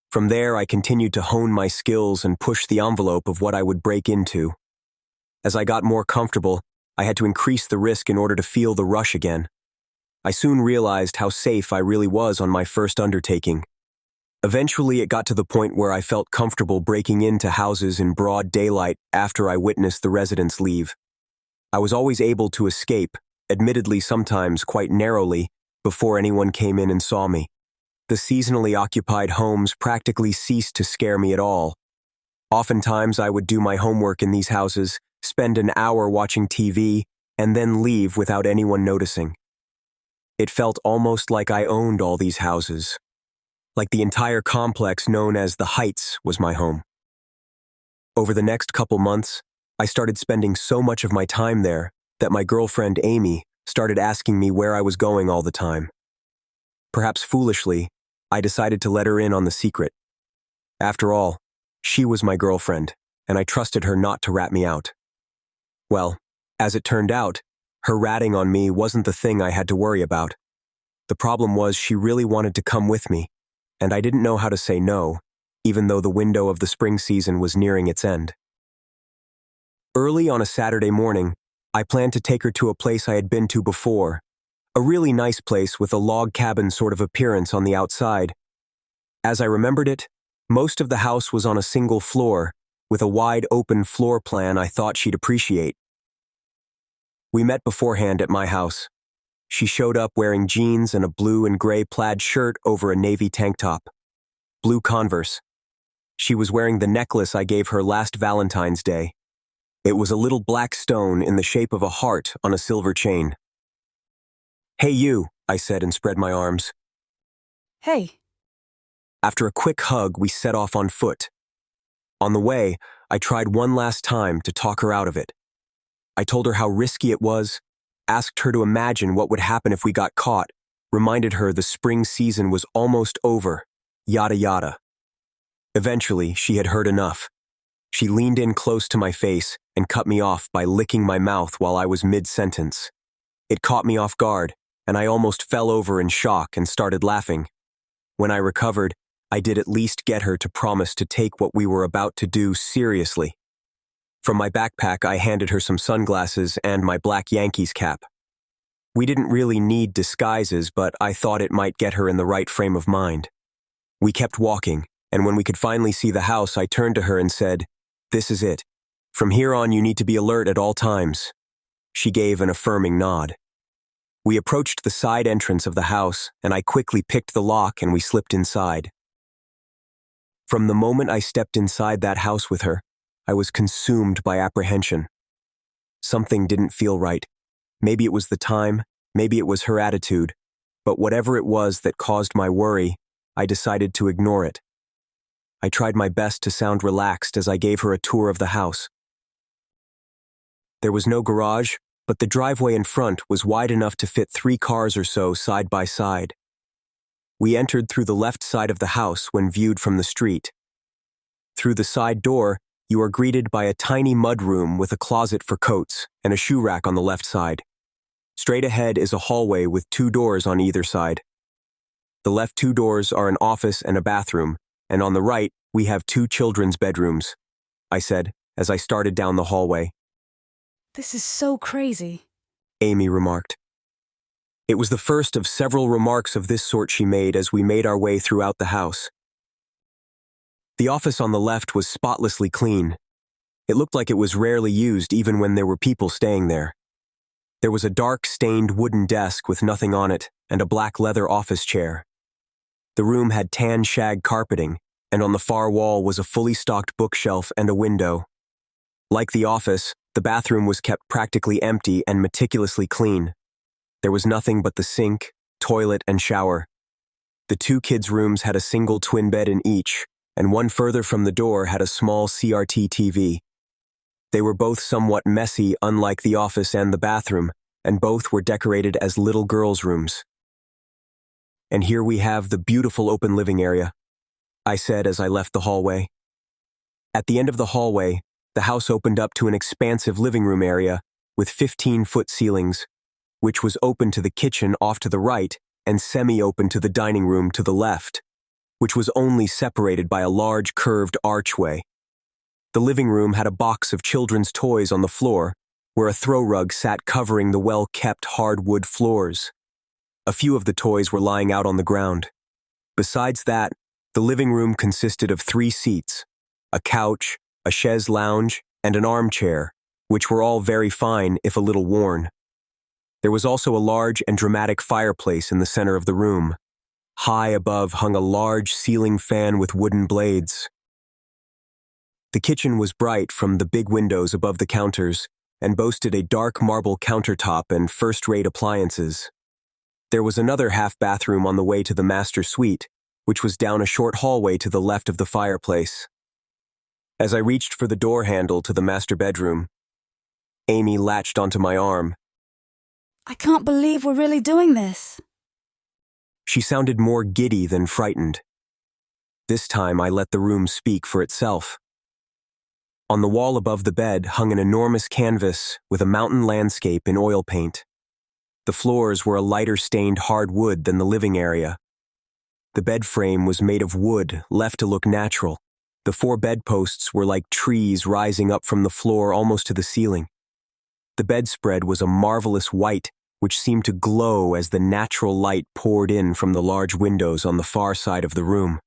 From there, I continued to hone my skills and push the envelope of what I would break into. As I got more comfortable, I had to increase the risk in order to feel the rush again. I soon realized how safe I really was on my first undertaking. Eventually, it got to the point where I felt comfortable breaking into houses in broad daylight after I witnessed the residents leave. I was always able to escape, admittedly sometimes quite narrowly, before anyone came in and saw me. The seasonally occupied homes practically ceased to scare me at all. Oftentimes, I would do my homework in these houses, spend an hour watching TV, and then leave without anyone noticing. It felt almost like I owned all these houses. Like the entire complex known as the Heights was my home. Over the next couple months, I started spending so much of my time there that my girlfriend Amy started asking me where I was going all the time. Perhaps foolishly, I decided to let her in on the secret. After all, she was my girlfriend, and I trusted her not to rat me out. Well, as it turned out, her ratting on me wasn't the thing I had to worry about. The problem was she really wanted to come with me, and I didn't know how to say no, even though the window of the spring season was nearing its end. Early on a Saturday morning, I planned to take her to a place I had been to before, a really nice place with a log cabin sort of appearance on the outside. As I remembered it, most of the house was on a single floor, with a wide open floor plan I thought she'd appreciate. We met beforehand at my house. She showed up wearing jeans and a blue and gray plaid shirt over a navy tank top. Blue Converse. She was wearing the necklace I gave her last Valentine's Day. It was a little black stone in the shape of a heart on a silver chain. "Hey you," I said and spread my arms. "Hey." After a quick hug, we set off on foot. On the way, I tried one last time to talk her out of it. I told her how risky it was, asked her to imagine what would happen if we got caught, reminded her the spring season was almost over, yada yada. Eventually, she had heard enough. She leaned in close to my face and cut me off by licking my mouth while I was mid-sentence. It caught me off guard, and I almost fell over in shock and started laughing. When I recovered, I did at least get her to promise to take what we were about to do seriously. From my backpack, I handed her some sunglasses and my black Yankees cap. We didn't really need disguises, but I thought it might get her in the right frame of mind. We kept walking, and when we could finally see the house, I turned to her and said, "This is it. From here on, you need to be alert at all times." She gave an affirming nod. We approached the side entrance of the house, and I quickly picked the lock and we slipped inside. From the moment I stepped inside that house with her, I was consumed by apprehension. Something didn't feel right. Maybe it was the time, maybe it was her attitude, but whatever it was that caused my worry, I decided to ignore it. I tried my best to sound relaxed as I gave her a tour of the house. There was no garage, but the driveway in front was wide enough to fit 3 cars or so side by side. We entered through the left side of the house when viewed from the street. Through the side door, you are greeted by a tiny mudroom with a closet for coats and a shoe rack on the left side. Straight ahead is a hallway with 2 doors on either side. The left 2 doors are an office and a bathroom, and on the right, we have 2 children's bedrooms, I said as I started down the hallway. This is so crazy, Amy remarked. It was the first of several remarks of this sort she made as we made our way throughout the house. The office on the left was spotlessly clean. It looked like it was rarely used even when there were people staying there. There was a dark, stained wooden desk with nothing on it and a black leather office chair. The room had tan shag carpeting, and on the far wall was a fully stocked bookshelf and a window. Like the office, the bathroom was kept practically empty and meticulously clean. There was nothing but the sink, toilet, and shower. The 2 kids' rooms had a single twin bed in each, and one further from the door had a small CRT TV. They were both somewhat messy, unlike the office and the bathroom, and both were decorated as little girls' rooms. And here we have the beautiful open living area, I said as I left the hallway. At the end of the hallway, the house opened up to an expansive living room area with 15-foot ceilings, which was open to the kitchen off to the right and semi-open to the dining room to the left, which was only separated by a large curved archway. The living room had a box of children's toys on the floor, where a throw rug sat covering the well-kept hardwood floors. A few of the toys were lying out on the ground. Besides that, the living room consisted of 3 seats, a couch, a chaise lounge, and an armchair, which were all very fine if a little worn. There was also a large and dramatic fireplace in the center of the room. High above hung a large ceiling fan with wooden blades. The kitchen was bright from the big windows above the counters and boasted a dark marble countertop and first-rate appliances. There was another half-bathroom on the way to the master suite, which was down a short hallway to the left of the fireplace. As I reached for the door handle to the master bedroom, Amy latched onto my arm. I can't believe we're really doing this. She sounded more giddy than frightened. This time I let the room speak for itself. On the wall above the bed hung an enormous canvas with a mountain landscape in oil paint. The floors were a lighter stained hardwood than the living area. The bed frame was made of wood, left to look natural. The 4 bedposts were like trees rising up from the floor almost to the ceiling. The bedspread was a marvelous white, which seemed to glow as the natural light poured in from the large windows on the far side of the room.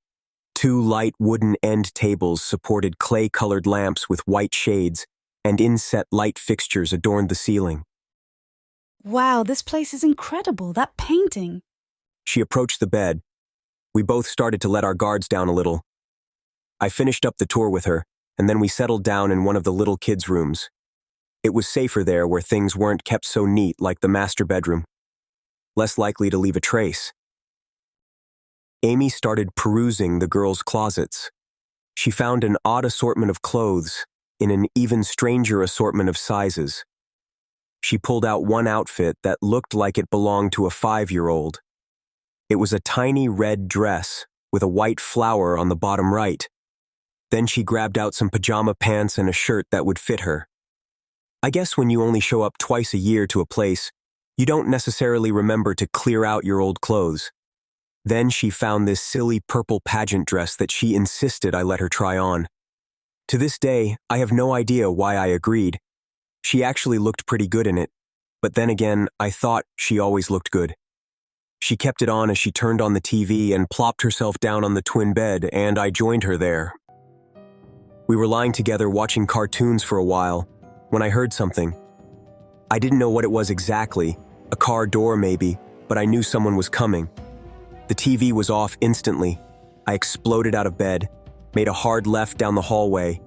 2 light wooden end tables supported clay-colored lamps with white shades, and inset light fixtures adorned the ceiling. Wow, this place is incredible. That painting. She approached the bed. We both started to let our guards down a little. I finished up the tour with her, and then we settled down in one of the little kids' rooms. It was safer there where things weren't kept so neat like the master bedroom. Less likely to leave a trace. Amy started perusing the girls' closets. She found an odd assortment of clothes in an even stranger assortment of sizes. She pulled out one outfit that looked like it belonged to a 5-year-old. It was a tiny red dress with a white flower on the bottom right. Then she grabbed out some pajama pants and a shirt that would fit her. I guess when you only show up twice a year to a place, you don't necessarily remember to clear out your old clothes. Then she found this silly purple pageant dress that she insisted I let her try on. To this day, I have no idea why I agreed. She actually looked pretty good in it, but then again, I thought she always looked good. She kept it on as she turned on the TV and plopped herself down on the twin bed, and I joined her there. We were lying together watching cartoons for a while when I heard something. I didn't know what it was exactly, a car door maybe, but I knew someone was coming. The TV was off instantly. I exploded out of bed, made a hard left down the hallway,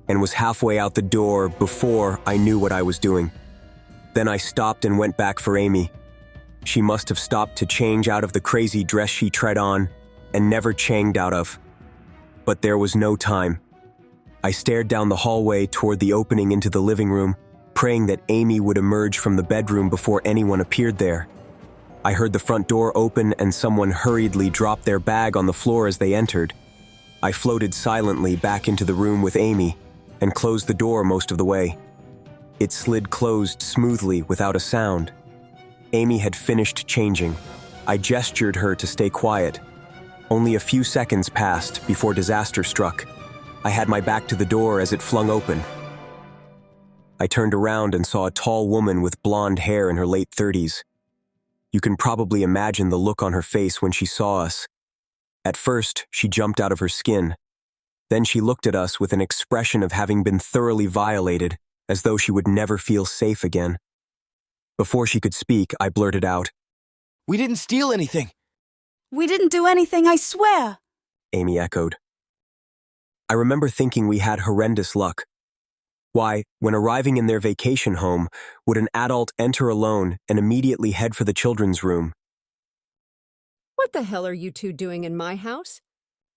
and was halfway out the door before I knew what I was doing. Then I stopped and went back for Amy. She must have stopped to change out of the crazy dress she tried on and never changed out of. But there was no time. I stared down the hallway toward the opening into the living room praying that Amy would emerge from the bedroom before anyone appeared there. I heard the front door open and someone hurriedly drop their bag on the floor as they entered. I floated silently back into the room with Amy and closed the door most of the way. It slid closed smoothly without a sound. Amy had finished changing. I gestured her to stay quiet. Only a few seconds passed before disaster struck. I had my back to the door as it flung open. I turned around and saw a tall woman with blonde hair in her late 30s. You can probably imagine the look on her face when she saw us. At first, she jumped out of her skin. Then she looked at us with an expression of having been thoroughly violated, as though she would never feel safe again. Before she could speak, I blurted out, "We didn't steal anything." We didn't do anything, I swear. Amy echoed. I remember thinking we had horrendous luck. Why, when arriving in their vacation home, would an adult enter alone and immediately head for the children's room? What the hell are you two doing in my house?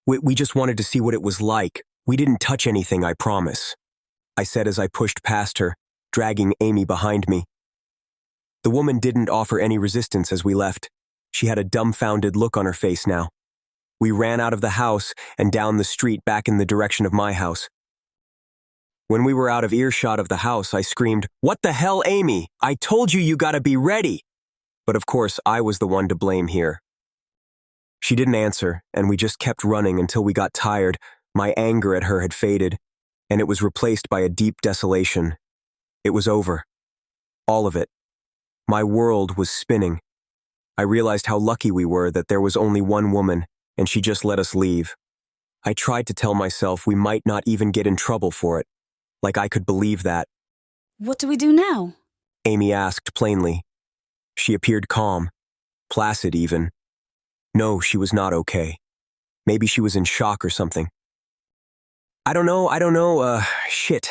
We just wanted to see what it was like. We didn't touch anything, I promise, I said as I pushed past her, dragging Amy behind me. The woman didn't offer any resistance as we left. She had a dumbfounded look on her face now. We ran out of the house and down the street back in the direction of my house. When we were out of earshot of the house, I screamed, "What the hell, Amy? I told you you gotta be ready!" But of course, I was the one to blame here. She didn't answer, and we just kept running until we got tired. My anger at her had faded, and it was replaced by a deep desolation. It was over. All of it. My world was spinning. I realized how lucky we were that there was only one woman, and she just let us leave. I tried to tell myself we might not even get in trouble for it, like I could believe that. What do we do now? Amy asked plainly. She appeared calm, placid even. No, she was not okay. Maybe she was in shock or something. I don't know, shit.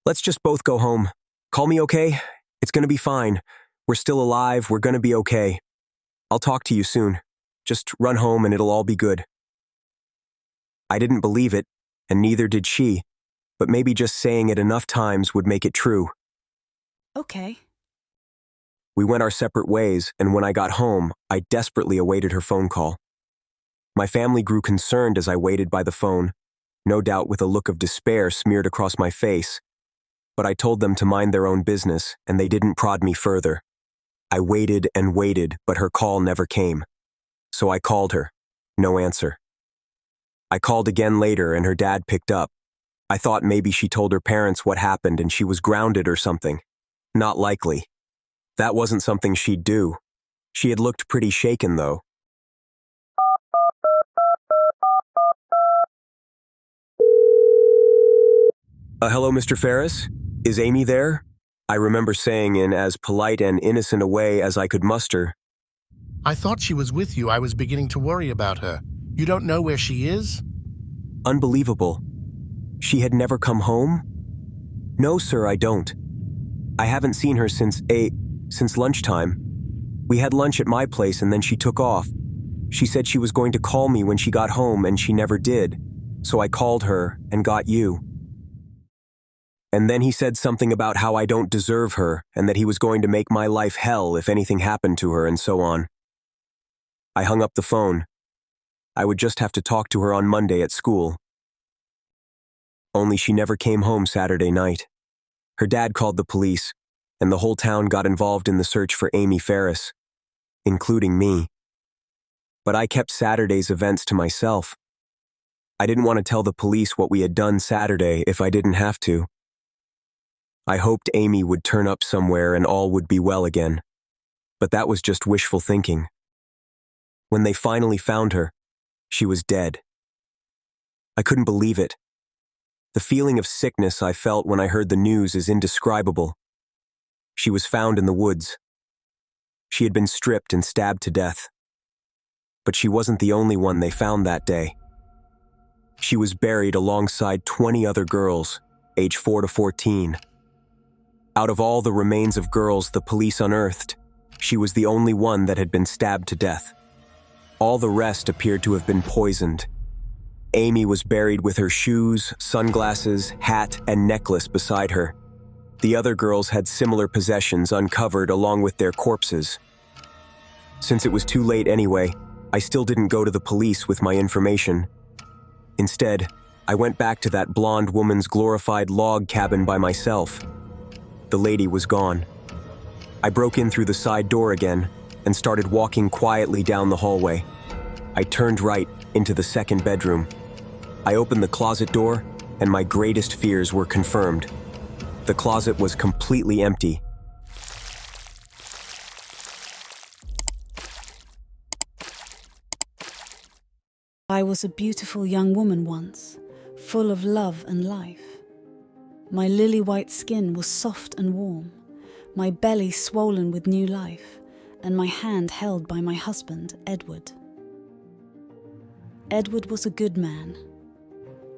Let's just both go home. Call me okay? It's gonna be fine. We're still alive, we're gonna be okay. I'll talk to you soon. Just run home and it'll all be good. I didn't believe it, and neither did she, but maybe just saying it enough times would make it true. Okay. We went our separate ways, and when I got home, I desperately awaited her phone call. My family grew concerned as I waited by the phone, no doubt with a look of despair smeared across my face. But I told them to mind their own business, and they didn't prod me further. I waited and waited, but her call never came. So I called her. No answer. I called again later, and her dad picked up. I thought maybe she told her parents what happened and she was grounded or something. Not likely. That wasn't something she'd do. She had looked pretty shaken, though. Hello, Mr. Ferris? Is Amy there? I remember saying in as polite and innocent a way as I could muster. I thought she was with you. I was beginning to worry about her. You don't know where she is? Unbelievable. She had never come home? No, sir, I don't. I haven't seen her since lunchtime. We had lunch at my place and then she took off. She said she was going to call me when she got home and she never did. So I called her and got you. And then he said something about how I don't deserve her and that he was going to make my life hell if anything happened to her and so on. I hung up the phone. I would just have to talk to her on Monday at school. Only she never came home Saturday night. Her dad called the police, and the whole town got involved in the search for Amy Ferris, including me. But I kept Saturday's events to myself. I didn't want to tell the police what we had done Saturday if I didn't have to. I hoped Amy would turn up somewhere and all would be well again. But that was just wishful thinking. When they finally found her, she was dead. I couldn't believe it. The feeling of sickness I felt when I heard the news is indescribable. She was found in the woods. She had been stripped and stabbed to death. But she wasn't the only one they found that day. She was buried alongside 20 other girls, age 4 to 14. Out of all the remains of girls the police unearthed, she was the only one that had been stabbed to death. All the rest appeared to have been poisoned. Amy was buried with her shoes, sunglasses, hat, and necklace beside her. The other girls had similar possessions uncovered along with their corpses. Since it was too late anyway, I still didn't go to the police with my information. Instead, I went back to that blonde woman's glorified log cabin by myself. The lady was gone. I broke in through the side door again and started walking quietly down the hallway. I turned right into the second bedroom. I opened the closet door, and my greatest fears were confirmed. The closet was completely empty. I was a beautiful young woman once, full of love and life. My lily-white skin was soft and warm, my belly swollen with new life, and my hand held by my husband, Edward. Edward was a good man.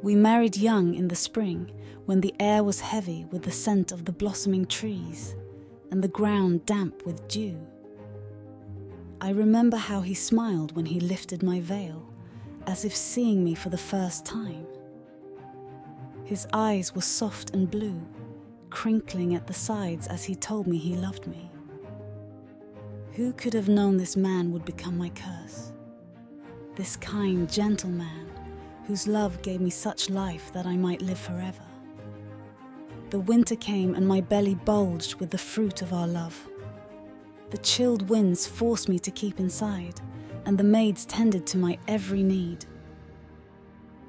We married young in the spring, when the air was heavy with the scent of the blossoming trees, and the ground damp with dew. I remember how he smiled when he lifted my veil, as if seeing me for the first time. His eyes were soft and blue, crinkling at the sides as he told me he loved me. Who could have known this man would become my curse? This kind, gentle man, whose love gave me such life that I might live forever. The winter came and my belly bulged with the fruit of our love. The chilled winds forced me to keep inside, and the maids tended to my every need.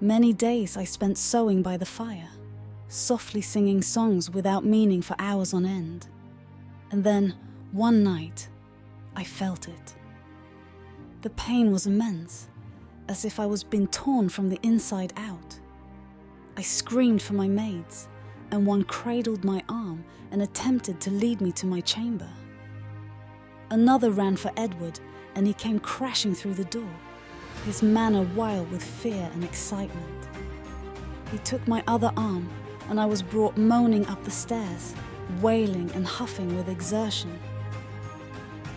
Many days I spent sewing by the fire, softly singing songs without meaning for hours on end. And then, one night, I felt it. The pain was immense, as if I was being torn from the inside out. I screamed for my maids, and one cradled my arm and attempted to lead me to my chamber. Another ran for Edward, and he came crashing through the door, his manner wild with fear and excitement. He took my other arm, and I was brought moaning up the stairs, wailing and huffing with exertion.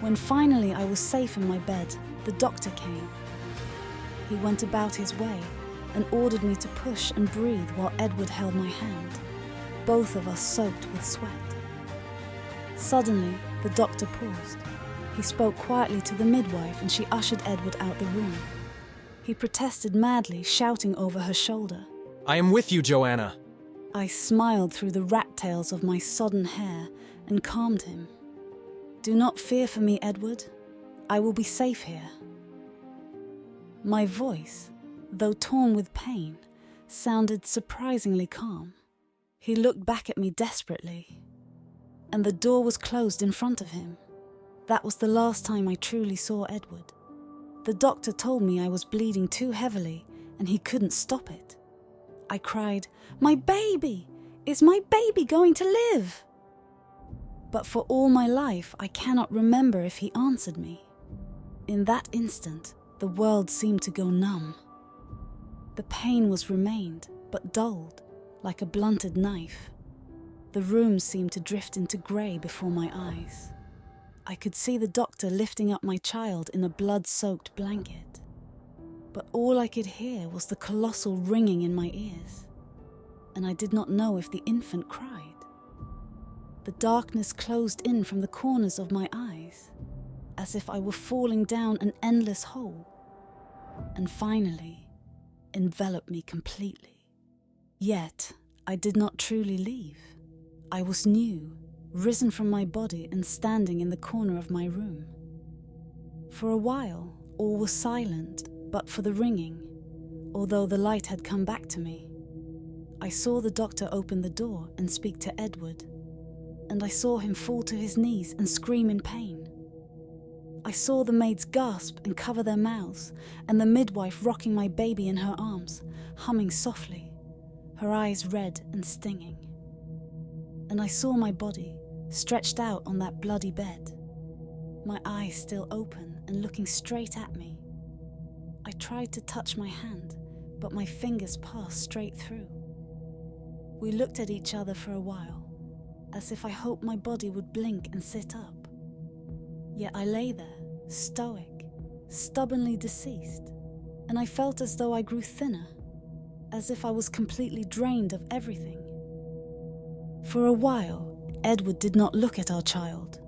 When finally I was safe in my bed, the doctor came. He went about his way and ordered me to push and breathe while Edward held my hand, both of us soaked with sweat. Suddenly, the doctor paused. He spoke quietly to the midwife and she ushered Edward out the room. He protested madly, shouting over her shoulder, "I am with you, Joanna." I smiled through the rat tails of my sodden hair and calmed him. "Do not fear for me, Edward. I will be safe here." My voice, though torn with pain, sounded surprisingly calm. He looked back at me desperately, and the door was closed in front of him. That was the last time I truly saw Edward. The doctor told me I was bleeding too heavily and he couldn't stop it. I cried, "My baby! Is my baby going to live?" But for all my life, I cannot remember if he answered me. In that instant, the world seemed to go numb. The pain remained, but dulled, like a blunted knife. The room seemed to drift into grey before my eyes. I could see the doctor lifting up my child in a blood-soaked blanket. But all I could hear was the colossal ringing in my ears, and I did not know if the infant cried. The darkness closed in from the corners of my eyes, as if I were falling down an endless hole, and finally enveloped me completely. Yet I did not truly leave. I was new, risen from my body and standing in the corner of my room. For a while, all was silent but for the ringing, although the light had come back to me. I saw the doctor open the door and speak to Edward, and I saw him fall to his knees and scream in pain. I saw the maids gasp and cover their mouths, and the midwife rocking my baby in her arms, humming softly, her eyes red and stinging. And I saw my body, stretched out on that bloody bed, my eyes still open and looking straight at me. I tried to touch my hand, but my fingers passed straight through. We looked at each other for a while, as if I hoped my body would blink and sit up. Yet I lay there, stoic, stubbornly deceased, and I felt as though I grew thinner, as if I was completely drained of everything. For a while, Edward did not look at our child.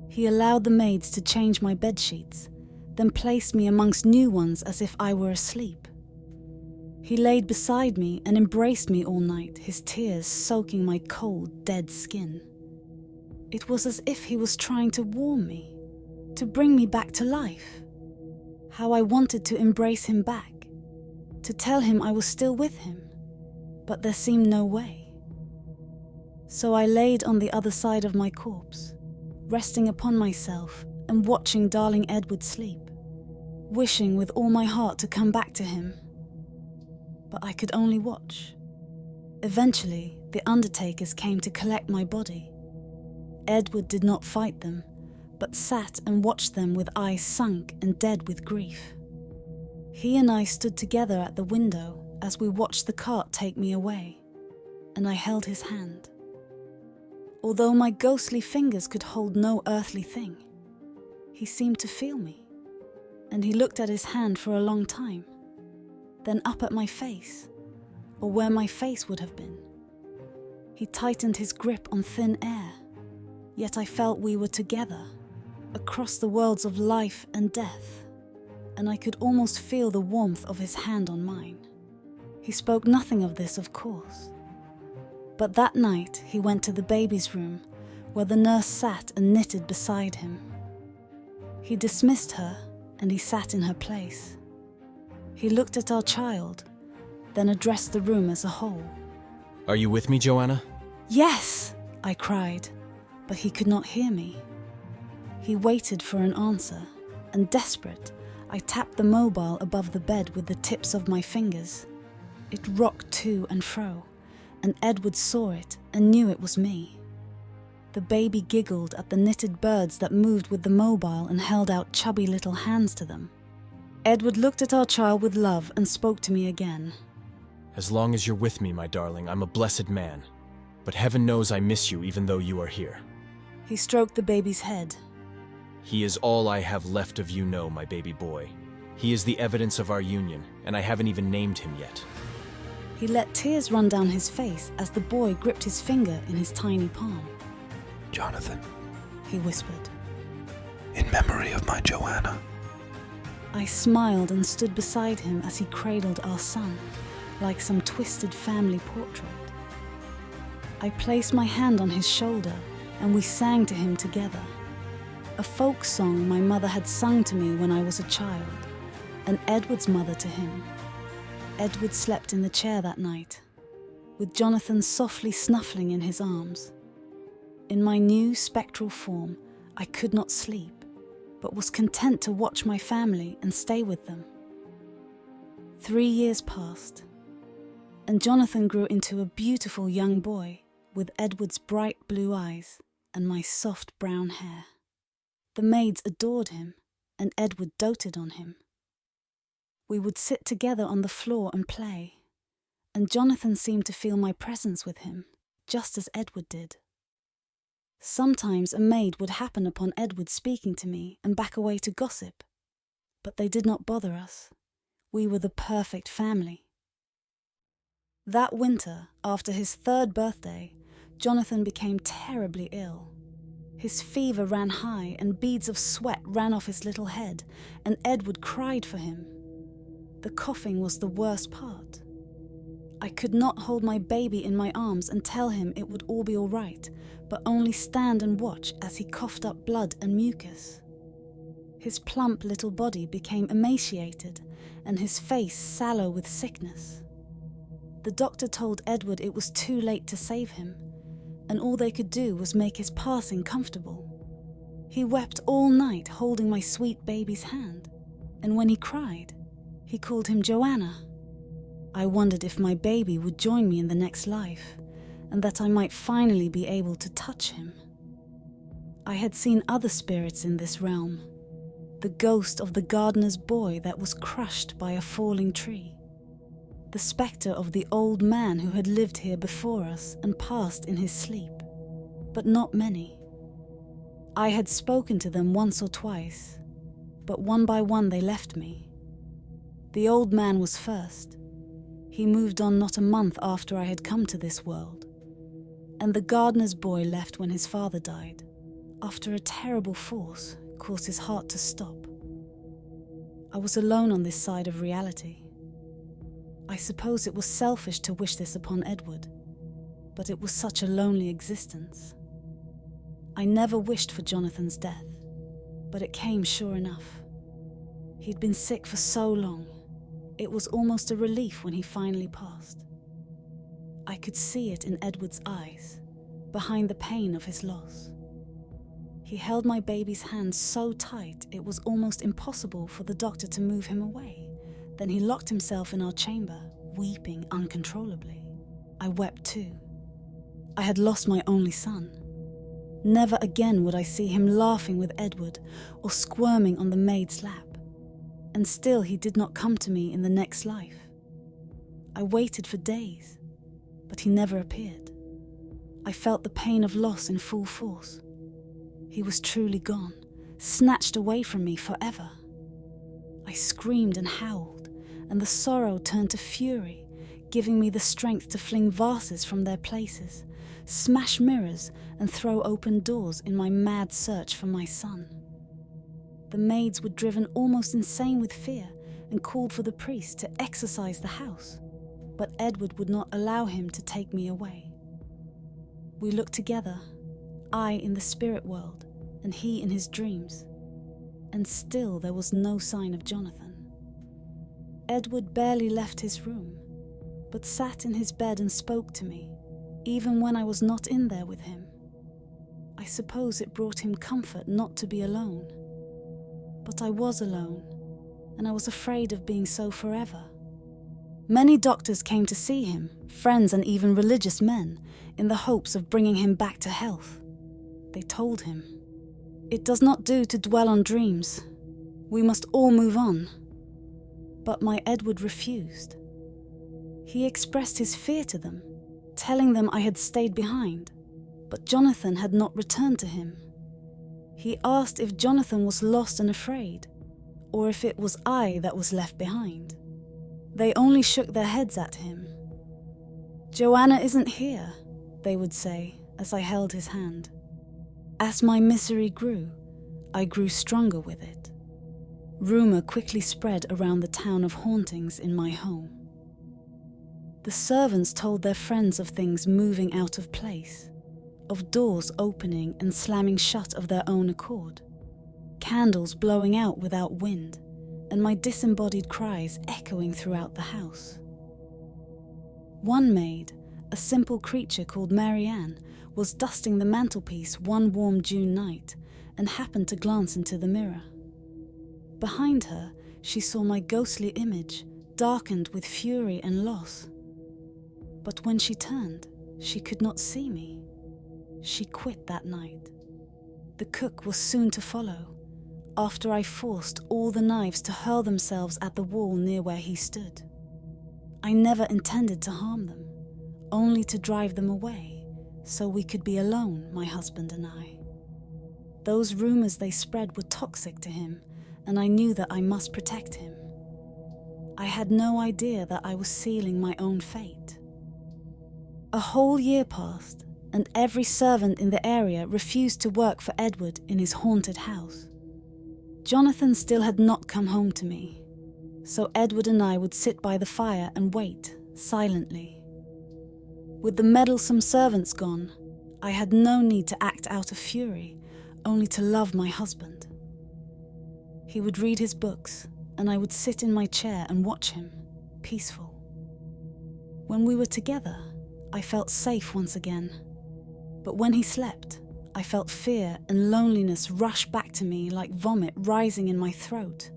He allowed the maids to change my bedsheets, then placed me amongst new ones as if I were asleep. He laid beside me and embraced me all night, his tears soaking my cold, dead skin. It was as if he was trying to warm me, to bring me back to life. How I wanted to embrace him back, to tell him I was still with him, but there seemed no way. So I laid on the other side of my corpse, resting upon myself and watching darling Edward sleep, wishing with all my heart to come back to him. But I could only watch. Eventually, the undertakers came to collect my body. Edward did not fight them, but sat and watched them with eyes sunk and dead with grief. He and I stood together at the window as we watched the cart take me away, and I held his hand. Although my ghostly fingers could hold no earthly thing, he seemed to feel me, and he looked at his hand for a long time, then up at my face, or where my face would have been. He tightened his grip on thin air, yet I felt we were together, across the worlds of life and death, and I could almost feel the warmth of his hand on mine. He spoke nothing of this, of course. But that night he went to the baby's room, where the nurse sat and knitted beside him. He dismissed her, and he sat in her place. He looked at our child, then addressed the room as a whole. Are you with me, Joanna? Yes, I cried, but he could not hear me. He waited for an answer, and desperate, I tapped the mobile above the bed with the tips of my fingers. It rocked to and fro, and Edward saw it and knew it was me. The baby giggled at the knitted birds that moved with the mobile and held out chubby little hands to them. Edward looked at our child with love and spoke to me again. As long as you're with me, my darling, I'm a blessed man. But heaven knows I miss you even though you are here. He stroked the baby's head. He is all I have left of you know, my baby boy. He is the evidence of our union, and I haven't even named him yet. He let tears run down his face as the boy gripped his finger in his tiny palm. Jonathan, he whispered. In memory of my Joanna. I smiled and stood beside him as he cradled our son, like some twisted family portrait. I placed my hand on his shoulder and we sang to him together. A folk song my mother had sung to me when I was a child, and Edward's mother to him. Edward slept in the chair that night, with Jonathan softly snuffling in his arms. In my new spectral form, I could not sleep, but was content to watch my family and stay with them. 3 years passed, and Jonathan grew into a beautiful young boy with Edward's bright blue eyes and my soft brown hair. The maids adored him, and Edward doted on him. We would sit together on the floor and play, and Jonathan seemed to feel my presence with him, just as Edward did. Sometimes a maid would happen upon Edward speaking to me and back away to gossip, but they did not bother us. We were the perfect family. That winter, after his 3rd birthday, Jonathan became terribly ill. His fever ran high and beads of sweat ran off his little head, and Edward cried for him. The coughing was the worst part. I could not hold my baby in my arms and tell him it would all be all right, but only stand and watch as he coughed up blood and mucus. His plump little body became emaciated, and his face sallow with sickness. The doctor told Edward it was too late to save him, and all they could do was make his passing comfortable. He wept all night holding my sweet baby's hand, and when he cried, he called him Joanna. I wondered if my baby would join me in the next life, and that I might finally be able to touch him. I had seen other spirits in this realm, the ghost of the gardener's boy that was crushed by a falling tree, the spectre of the old man who had lived here before us and passed in his sleep, but not many. I had spoken to them once or twice, but one by one they left me. The old man was first. He moved on not a month after I had come to this world. and the gardener's boy left when his father died, after a terrible force caused his heart to stop. I was alone on this side of reality. I suppose it was selfish to wish this upon Edward, but it was such a lonely existence. I never wished for Jonathan's death, but it came sure enough. He'd been sick for so long, it was almost a relief when he finally passed. I could see it in Edward's eyes, behind the pain of his loss. He held my baby's hand so tight it was almost impossible for the doctor to move him away. Then he locked himself in our chamber, weeping uncontrollably. I wept too. I had lost my only son. Never again would I see him laughing with Edward or squirming on the maid's lap. And still he did not come to me in the next life. I waited for days, but he never appeared. I felt the pain of loss in full force. He was truly gone, snatched away from me forever. I screamed and howled, and the sorrow turned to fury, giving me the strength to fling vases from their places, smash mirrors, and throw open doors in my mad search for my son. The maids were driven almost insane with fear and called for the priest to exorcise the house, but Edward would not allow him to take me away. We looked together, I in the spirit world, and he in his dreams, and still there was no sign of Jonathan. Edward barely left his room, but sat in his bed and spoke to me, even when I was not in there with him. I suppose it brought him comfort not to be alone. But I was alone, and I was afraid of being so forever. Many doctors came to see him, friends and even religious men, in the hopes of bringing him back to health. They told him, "It does not do to dwell on dreams. We must all move on." But my Edward refused. He expressed his fear to them, telling them I had stayed behind, but Jonathan had not returned to him. He asked if Jonathan was lost and afraid, or if it was I that was left behind. They only shook their heads at him. "Joanna isn't here," they would say as I held his hand. As my misery grew, I grew stronger with it. Rumor quickly spread around the town of hauntings in my home. The servants told their friends of things moving out of place, of doors opening and slamming shut of their own accord, candles blowing out without wind, and my disembodied cries echoing throughout the house. One maid, a simple creature called Marianne, was dusting the mantelpiece one warm June night and happened to glance into the mirror. Behind her, she saw my ghostly image, darkened with fury and loss. But when she turned, she could not see me. She quit that night. The cook was soon to follow, after I forced all the knives to hurl themselves at the wall near where he stood. I never intended to harm them, only to drive them away, so we could be alone, my husband and I. Those rumors they spread were toxic to him, and I knew that I must protect him. I had no idea that I was sealing my own fate. A whole year passed, and every servant in the area refused to work for Edward in his haunted house. Jonathan still had not come home to me, so Edward and I would sit by the fire and wait, silently. With the meddlesome servants gone, I had no need to act out of fury, only to love my husband. He would read his books, and I would sit in my chair and watch him, peaceful. When we were together, I felt safe once again. But when he slept, I felt fear and loneliness rush back to me like vomit rising in my throat,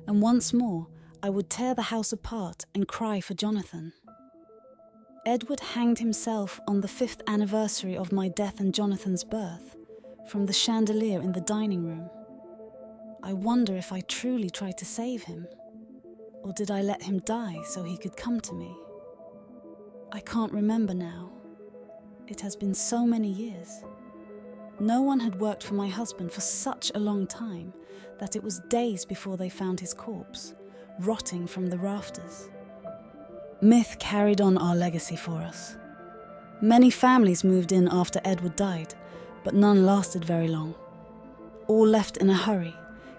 and once more I would tear the house apart and cry for Jonathan. Edward hanged himself on the 5th anniversary of my death and Jonathan's birth, from the chandelier in the dining room. I wonder if I truly tried to save him, or did I let him die so he could come to me? I can't remember now. It has been so many years. No one had worked for my husband for such a long time that it was days before they found his corpse, rotting from the rafters. Myth carried on our legacy for us. Many families moved in after Edward died, but none lasted very long. All left in a hurry,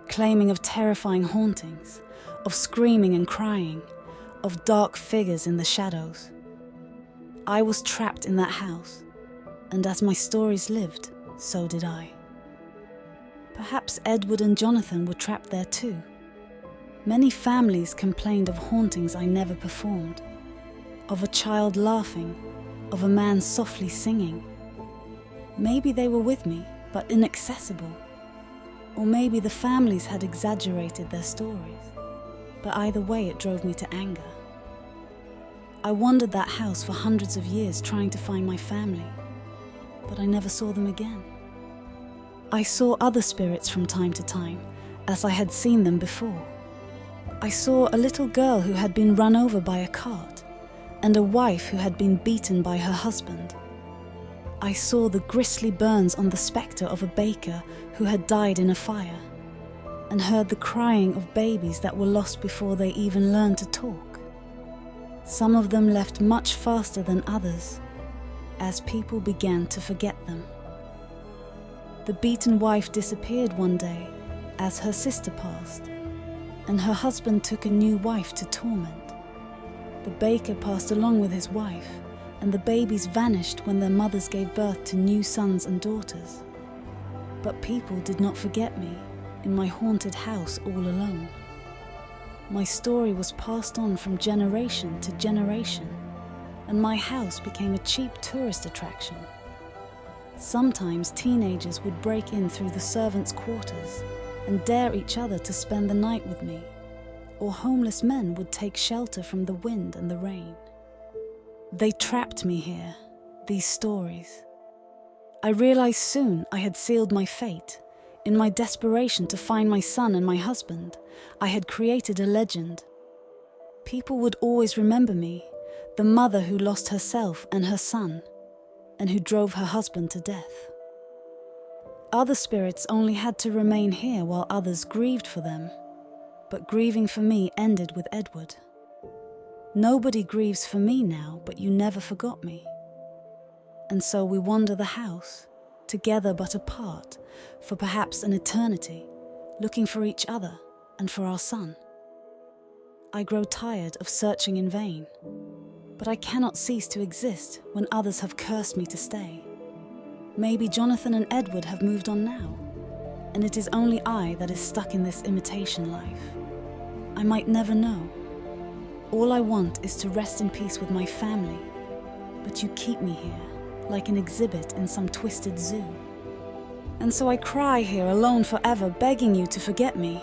claiming of terrifying hauntings, of screaming and crying, of dark figures in the shadows. I was trapped in that house, and as my stories lived, so did I. Perhaps Edward and Jonathan were trapped there too. Many families complained of hauntings I never performed, of a child laughing, of a man softly singing. Maybe they were with me, but inaccessible. Or maybe the families had exaggerated their stories. But either way, it drove me to anger. I wandered that house for hundreds of years trying to find my family, but I never saw them again. I saw other spirits from time to time, as I had seen them before. I saw a little girl who had been run over by a cart, and a wife who had been beaten by her husband. I saw the grisly burns on the spectre of a baker who had died in a fire, and heard the crying of babies that were lost before they even learned to talk. Some of them left much faster than others, as people began to forget them. The beaten wife disappeared one day as her sister passed, and her husband took a new wife to torment. The baker passed along with his wife, and the babies vanished when their mothers gave birth to new sons and daughters. But people did not forget me in my haunted house all alone. My story was passed on from generation to generation, and my house became a cheap tourist attraction. Sometimes teenagers would break in through the servants' quarters and dare each other to spend the night with me, or homeless men would take shelter from the wind and the rain. They trapped me here, these stories. I realized soon I had sealed my fate. In my desperation to find my son and my husband, I had created a legend. People would always remember me, the mother who lost herself and her son, and who drove her husband to death. Other spirits only had to remain here while others grieved for them, but grieving for me ended with Edward. Nobody grieves for me now, but you never forgot me. And so we wander the house, together but apart, for perhaps an eternity, looking for each other and for our son. I grow tired of searching in vain, but I cannot cease to exist when others have cursed me to stay. Maybe Jonathan and Edward have moved on now, and it is only I that is stuck in this imitation life. I might never know. All I want is to rest in peace with my family, but you keep me here, like an exhibit in some twisted zoo. And so I cry here alone forever, begging you to forget me.